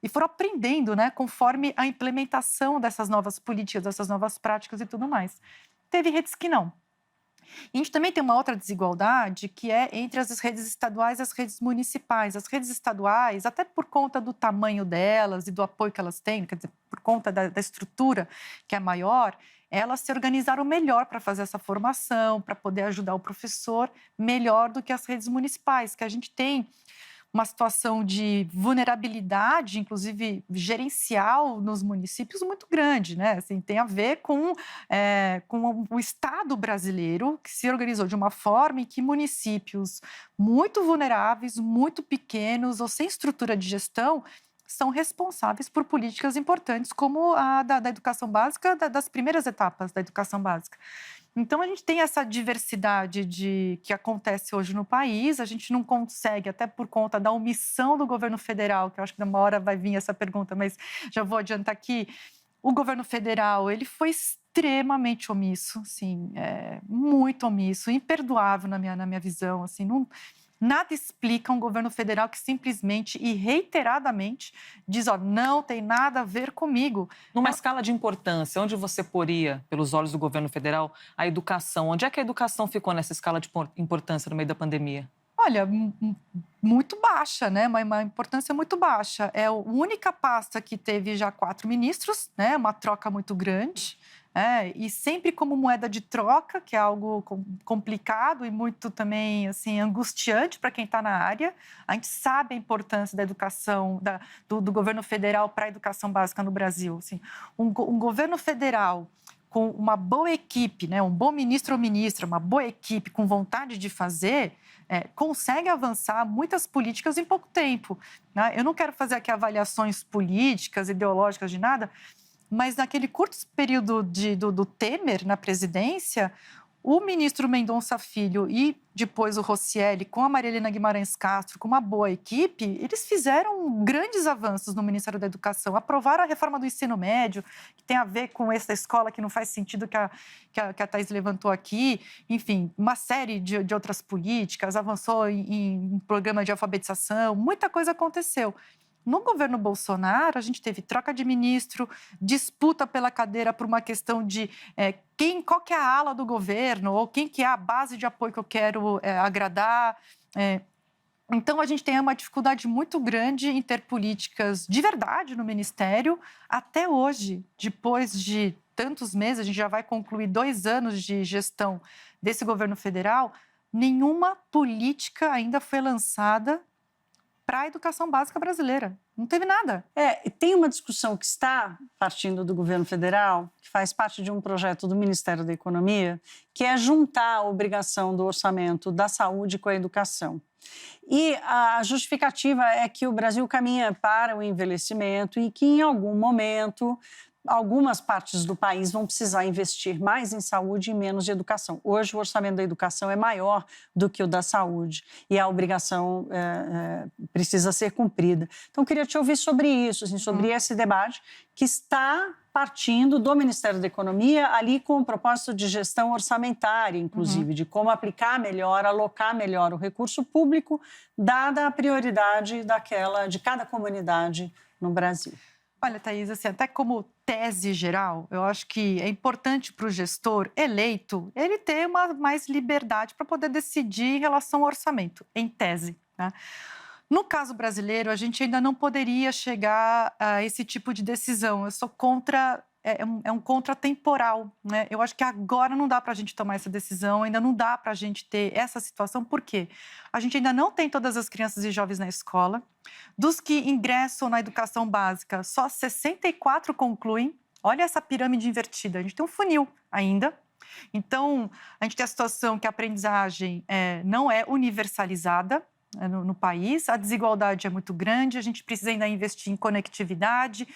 e foram aprendendo, né, conforme a implementação dessas novas políticas, dessas novas práticas e tudo mais. Teve redes que não. E a gente também tem uma outra desigualdade, que é entre as redes estaduais e as redes municipais. As redes estaduais, até por conta do tamanho delas e do apoio que elas têm, quer dizer, por conta da estrutura que é maior, elas se organizaram melhor para fazer essa formação, para poder ajudar o professor melhor do que as redes municipais, que a gente tem uma situação de vulnerabilidade, inclusive gerencial, nos municípios muito grande, né? Assim, tem a ver com o Estado brasileiro, que se organizou de uma forma em que municípios muito vulneráveis, muito pequenos ou sem estrutura de gestão são responsáveis por políticas importantes como a da educação básica, das primeiras etapas da educação básica. Então, a gente tem essa diversidade que acontece hoje no país, a gente não consegue, até por conta da omissão do governo federal, que eu acho que uma hora vai vir essa pergunta, mas já vou adiantar aqui, o governo federal, ele foi extremamente omisso, assim, muito omisso, imperdoável na minha visão, assim, não... Nada explica um governo federal que simplesmente e reiteradamente diz, não tem nada a ver comigo. Numa escala de importância, onde você poria, pelos olhos do governo federal, a educação? Onde é que a educação ficou nessa escala de importância no meio da pandemia? Olha, muito baixa, né? Uma importância muito baixa. É a única pasta que teve já 4 ministros, né? Uma troca muito grande. E sempre como moeda de troca, que é algo complicado e muito também assim, angustiante para quem está na área. A gente sabe a importância da educação, do governo federal para a educação básica no Brasil. Assim, um governo federal com uma boa equipe, né, um bom ministro ou ministra, uma boa equipe com vontade de fazer, consegue avançar muitas políticas em pouco tempo. Né? Eu não quero fazer aqui avaliações políticas, ideológicas de nada, mas naquele curto período do Temer na presidência, o ministro Mendonça Filho e depois o Roscielli, com a Maria Helena Guimarães Castro, com uma boa equipe, eles fizeram grandes avanços no Ministério da Educação. Aprovaram a reforma do ensino médio, que tem a ver com essa escola que não faz sentido que a Thaís levantou aqui. Enfim, uma série de outras políticas, avançou em programa de alfabetização, muita coisa aconteceu. No governo Bolsonaro, a gente teve troca de ministro, disputa pela cadeira por uma questão de qual que é a ala do governo ou quem que é a base de apoio que eu quero agradar. Então, a gente tem uma dificuldade muito grande em ter políticas de verdade no Ministério. Até hoje, depois de tantos meses, a gente já vai concluir 2 anos de gestão desse governo federal, nenhuma política ainda foi lançada para a educação básica brasileira. Não teve nada. Tem uma discussão que está partindo do governo federal, que faz parte de um projeto do Ministério da Economia, que é juntar a obrigação do orçamento da saúde com a educação. E a justificativa é que o Brasil caminha para o envelhecimento e que, em algum momento, algumas partes do país vão precisar investir mais em saúde e menos em educação. Hoje, o orçamento da educação é maior do que o da saúde e a obrigação precisa ser cumprida. Então, eu queria te ouvir sobre isso, assim, sobre esse debate que está partindo do Ministério da Economia, ali com o propósito de gestão orçamentária, inclusive, de como aplicar melhor, alocar melhor o recurso público, dada a prioridade de cada comunidade no Brasil. Olha, Thaís, assim, até como tese geral, eu acho que é importante para o gestor eleito ele ter mais liberdade para poder decidir em relação ao orçamento, em tese, né? No caso brasileiro, a gente ainda não poderia chegar a esse tipo de decisão. Eu sou contra, é um contratemporal, né? Eu acho que agora não dá para a gente tomar essa decisão, ainda não dá para a gente ter essa situação. Por quê? A gente ainda não tem todas as crianças e jovens na escola. Dos que ingressam na educação básica, só 64 concluem. Olha essa pirâmide invertida. A gente tem um funil ainda. Então, a gente tem a situação que a aprendizagem não é universalizada no país, a desigualdade é muito grande, a gente precisa ainda investir em conectividade,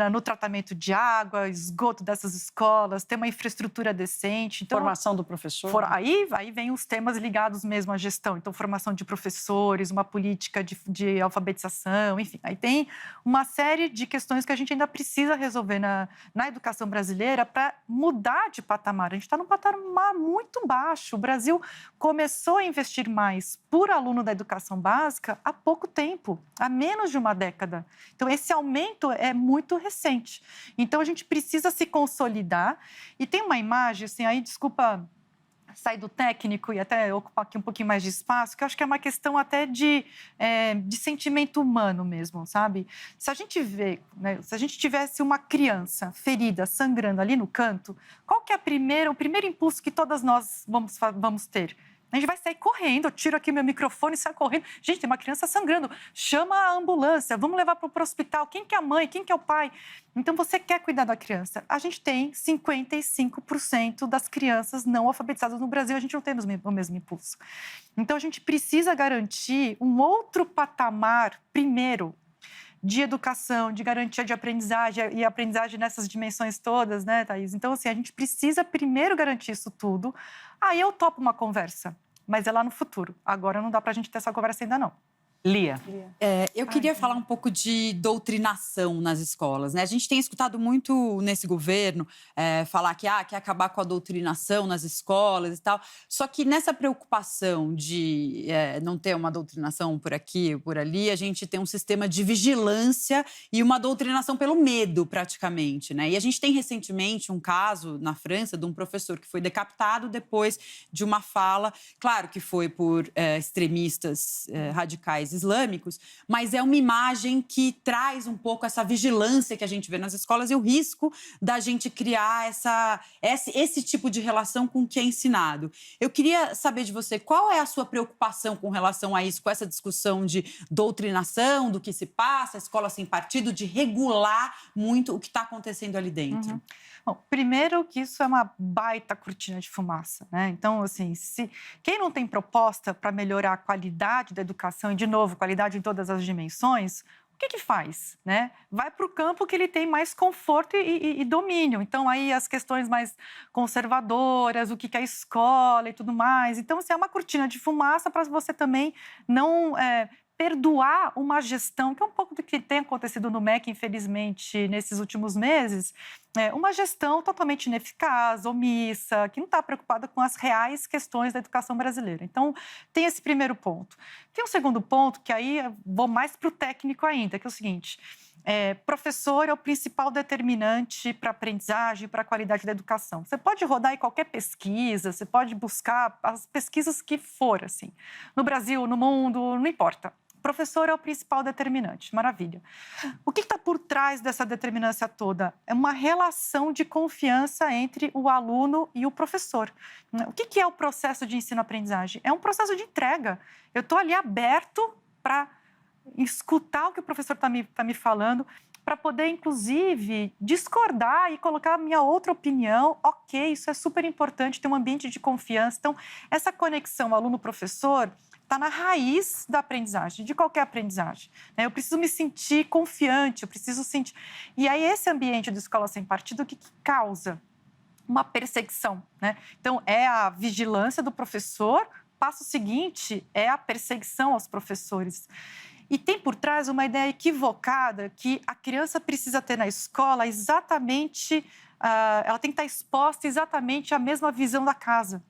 no tratamento de água, esgoto dessas escolas, ter uma infraestrutura decente. Então, formação do professor. Aí vem os temas ligados mesmo à gestão. Então, formação de professores, uma política de alfabetização, enfim. Aí tem uma série de questões que a gente ainda precisa resolver na educação brasileira para mudar de patamar. A gente está num patamar muito baixo. O Brasil começou a investir mais por aluno da educação básica há pouco tempo, há menos de uma década. Então, esse aumento é muito recente. Então, a gente precisa se consolidar. E tem uma imagem, assim, aí, desculpa sair do técnico e até ocupar aqui um pouquinho mais de espaço, que eu acho que é uma questão até de sentimento humano mesmo, sabe? Se a gente vê, né, se a gente tivesse uma criança ferida, sangrando ali no canto, qual que é o primeiro impulso que todas nós vamos ter? A gente vai sair correndo, eu tiro aqui meu microfone e saio correndo. Gente, tem uma criança sangrando, chama a ambulância, vamos levar para o hospital. Quem que é a mãe, quem que é o pai? Então, você quer cuidar da criança. A gente tem 55% das crianças não alfabetizadas no Brasil, a gente não tem o mesmo impulso. Então, a gente precisa garantir um outro patamar, primeiro, de educação, de garantia de aprendizagem, e aprendizagem nessas dimensões todas, né, Thaís? Então, assim, a gente precisa primeiro garantir isso tudo. Aí eu topo uma conversa, mas é lá no futuro. Agora não dá pra gente ter essa conversa ainda não. Lia. Eu queria falar um pouco de doutrinação nas escolas, né? A gente tem escutado muito nesse governo falar que quer acabar com a doutrinação nas escolas e tal. Só que nessa preocupação de não ter uma doutrinação por aqui ou por ali, a gente tem um sistema de vigilância e uma doutrinação pelo medo, praticamente, né? E a gente tem recentemente um caso na França de um professor que foi decapitado depois de uma fala, claro que foi por extremistas radicais islâmicos, mas é uma imagem que traz um pouco essa vigilância que a gente vê nas escolas e o risco da gente criar esse tipo de relação com o que é ensinado. Eu queria saber de você, qual é a sua preocupação com relação a isso, com essa discussão de doutrinação, do que se passa, a escola sem partido, de regular muito o que está acontecendo ali dentro? Uhum. Bom, primeiro que isso é uma baita cortina de fumaça, né? Então, assim, quem não tem proposta para melhorar a qualidade da educação, e, de novo, qualidade em todas as dimensões, o que faz, né? Vai para o campo que ele tem mais conforto e domínio. Então, aí as questões mais conservadoras, o que é a escola e tudo mais. Então, assim, é uma cortina de fumaça para você também não perdoar uma gestão, que é um pouco do que tem acontecido no MEC, infelizmente, nesses últimos meses, uma gestão totalmente ineficaz, omissa, que não está preocupada com as reais questões da educação brasileira. Então, tem esse primeiro ponto. Tem um segundo ponto, que aí eu vou mais para o técnico ainda, que é o seguinte: professor é o principal determinante para a aprendizagem, para a qualidade da educação. Você pode rodar em qualquer pesquisa, você pode buscar as pesquisas que for, assim, no Brasil, no mundo, não importa. Professor é o principal determinante, maravilha. O que está por trás dessa determinância toda? É uma relação de confiança entre o aluno e o professor. O que é o processo de ensino-aprendizagem? É um processo de entrega. Eu estou ali aberto para escutar o que o professor está me falando, para poder, inclusive, discordar e colocar a minha outra opinião. Ok, isso é super importante, ter um ambiente de confiança. Então, essa conexão aluno-professor está na raiz da aprendizagem, de qualquer aprendizagem. Eu preciso me sentir confiante, eu preciso sentir... E aí, esse ambiente de escola sem partido, o que causa? Uma perseguição, né? Então, é a vigilância do professor, passo seguinte é a perseguição aos professores. E tem por trás uma ideia equivocada que a criança precisa ter na escola exatamente, ela tem que estar exposta exatamente à mesma visão da casa.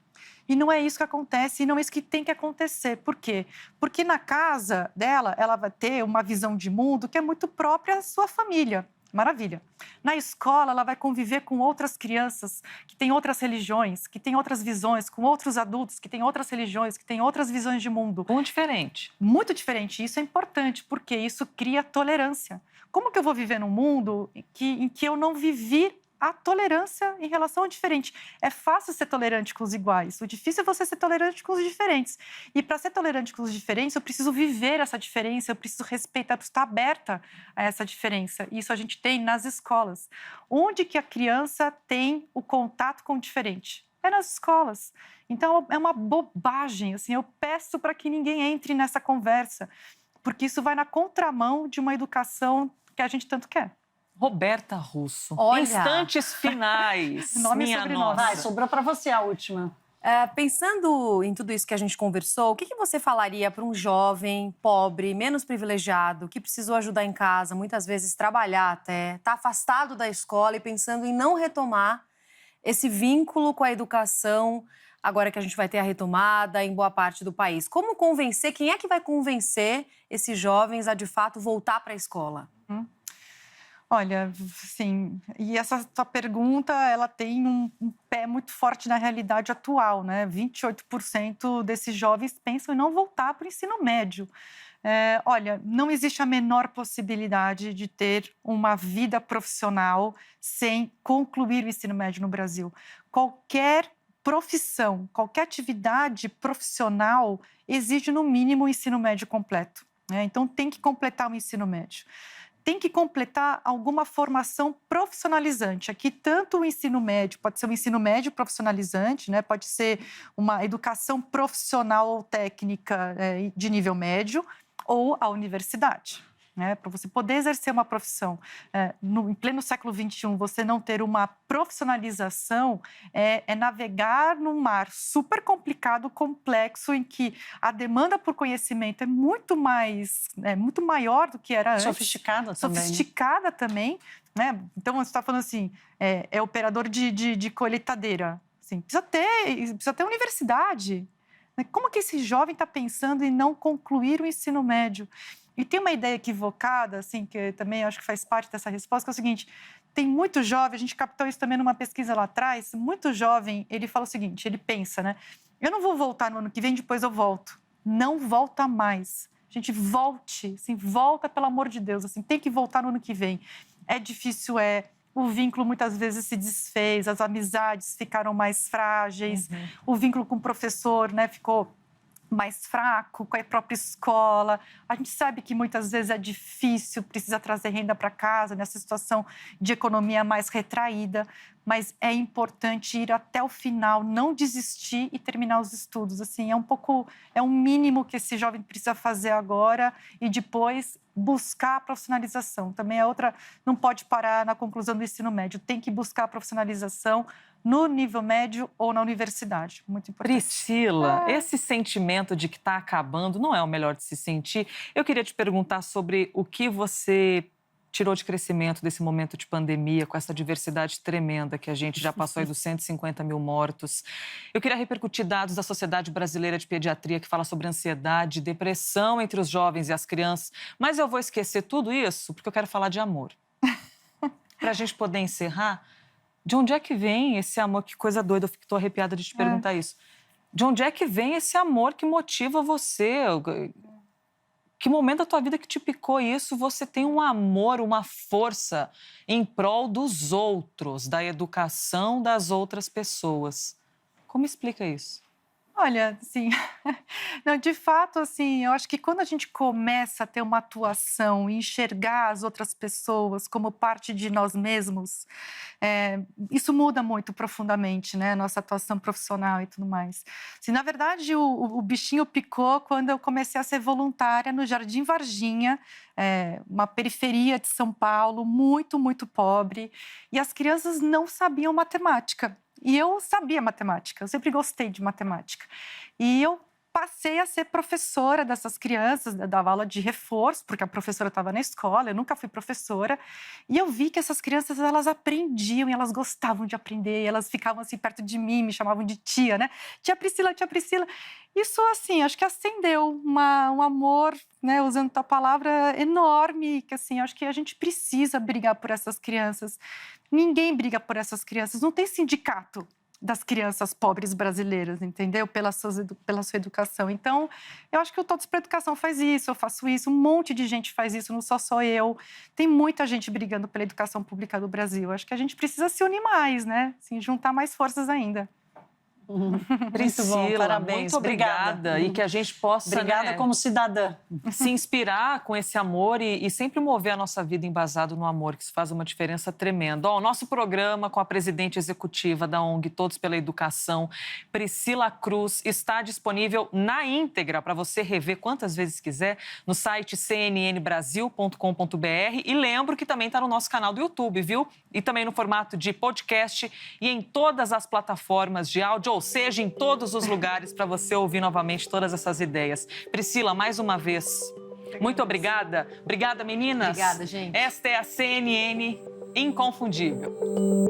E não é isso que acontece, e não é isso que tem que acontecer. Por quê? Porque na casa dela, ela vai ter uma visão de mundo que é muito própria à sua família. Maravilha. Na escola, ela vai conviver com outras crianças que têm outras religiões, que têm outras visões, com outros adultos que têm outras religiões, que têm outras visões de mundo. Muito diferente. Muito diferente. Isso é importante, porque isso cria tolerância. Como que eu vou viver num mundo em que eu não vivi a tolerância em relação ao diferente? É fácil ser tolerante com os iguais. O difícil é você ser tolerante com os diferentes. E para ser tolerante com os diferentes, eu preciso viver essa diferença, eu preciso respeitar, eu preciso estar aberta a essa diferença. E isso a gente tem nas escolas. Onde que a criança tem o contato com o diferente? É nas escolas. Então, é uma bobagem. Assim, eu peço para que ninguém entre nessa conversa, porque isso vai na contramão de uma educação que a gente tanto quer. Roberta Russo. Olha. Instantes finais. Nome e minha sobrenome. nossa. Vai, sobrou para você a última. Pensando em tudo isso que a gente conversou, o que você falaria para um jovem pobre, menos privilegiado, que precisou ajudar em casa, muitas vezes trabalhar até, está afastado da escola e pensando em não retomar esse vínculo com a educação, agora que a gente vai ter a retomada em boa parte do país? Como convencer, quem é que vai convencer esses jovens a, de fato, voltar para a escola? Olha, sim, e essa sua pergunta, ela tem um pé muito forte na realidade atual, né? 28% desses jovens pensam em não voltar para o ensino médio. Olha, não existe a menor possibilidade de ter uma vida profissional sem concluir o ensino médio no Brasil. Qualquer profissão, qualquer atividade profissional exige, no mínimo, o ensino médio completo, né? Então, tem que completar o ensino médio. Tem que completar alguma formação profissionalizante. Aqui, tanto o ensino médio, pode ser um ensino médio profissionalizante, né? Pode ser uma educação profissional ou técnica de nível médio, ou a universidade, né? Para você poder exercer uma profissão em pleno século XXI, você não ter uma profissionalização é navegar num mar super complicado, complexo, em que a demanda por conhecimento é muito maior do que era antes. Sofisticada também. Né? Então, você está falando assim, é operador de colheitadeira. Assim, precisa ter universidade. Como que esse jovem está pensando em não concluir o ensino médio? E tem uma ideia equivocada, assim, que também acho que faz parte dessa resposta, que é o seguinte: tem muito jovem, a gente captou isso também numa pesquisa lá atrás, muito jovem, ele fala o seguinte, ele pensa, né? Eu não vou voltar no ano que vem, depois eu volto. Não volta mais. Gente, volte, assim, volta, pelo amor de Deus, assim, tem que voltar no ano que vem. É difícil, o vínculo muitas vezes se desfez, as amizades ficaram mais frágeis, o vínculo com o professor, né, ficou mais fraco, com a própria escola. A gente sabe que muitas vezes é difícil, precisa trazer renda para casa, nessa situação de economia mais retraída, mas é importante ir até o final, não desistir e terminar os estudos. Assim, é um mínimo que esse jovem precisa fazer agora e depois buscar a profissionalização. Também é outra, não pode parar na conclusão do ensino médio, tem que buscar a profissionalização no nível médio ou na universidade. Muito importante. Priscila, esse sentimento de que está acabando não é o melhor de se sentir. Eu queria te perguntar sobre o que você tirou de crescimento desse momento de pandemia, com essa diversidade tremenda que a gente já passou aí dos 150 mil mortos. Eu queria repercutir dados da Sociedade Brasileira de Pediatria, que fala sobre ansiedade, depressão entre os jovens e as crianças. Mas eu vou esquecer tudo isso porque eu quero falar de amor. Para a gente poder encerrar, de onde é que vem esse amor? Que coisa doida, eu estou arrepiada de te perguntar isso. De onde é que vem esse amor que motiva você? Que momento da tua vida que te picou isso? Você tem um amor, uma força em prol dos outros, da educação das outras pessoas. Como explica isso? Olha, assim, não, de fato, assim, eu acho que quando a gente começa a ter uma atuação e enxergar as outras pessoas como parte de nós mesmos, isso muda muito profundamente, né? Nossa atuação profissional e tudo mais. Assim, na verdade, o bichinho picou quando eu comecei a ser voluntária no Jardim Varginha, uma periferia de São Paulo, muito, muito pobre, e as crianças não sabiam matemática. E eu sabia matemática, eu sempre gostei de matemática. E eu passei a ser professora dessas crianças, dava aula de reforço, porque a professora estava na escola, eu nunca fui professora. E eu vi que essas crianças, elas aprendiam e elas gostavam de aprender, e elas ficavam assim perto de mim, me chamavam de tia, né? Tia Priscila, tia Priscila. Isso, assim, acho que acendeu um amor, né, usando a palavra, enorme, que assim, acho que a gente precisa brigar por essas crianças. Ninguém briga por essas crianças, não tem sindicato das crianças pobres brasileiras, entendeu? Pela sua educação. Então, eu acho que o Todos para a Educação faz isso, eu faço isso, um monte de gente faz isso, não sou eu. Tem muita gente brigando pela educação pública do Brasil. Acho que a gente precisa se unir mais, né? Assim, juntar mais forças ainda. Priscila, muito bom, parabéns. muito obrigada. E que a gente possa, obrigada, como cidadã. Se inspirar com esse amor e sempre mover a nossa vida embasado no amor, que isso faz uma diferença tremenda. O nosso programa com a presidente executiva da ONG Todos pela Educação, Priscila Cruz, está disponível na íntegra para você rever quantas vezes quiser no site cnnbrasil.com.br. E lembro que também está no nosso canal do YouTube, viu? E também no formato de podcast e em todas as plataformas de áudio, ou seja, em todos os lugares para você ouvir novamente todas essas ideias. Priscila, mais uma vez, muito obrigada. Obrigada, meninas. Obrigada, gente. Esta é a CNN Inconfundível.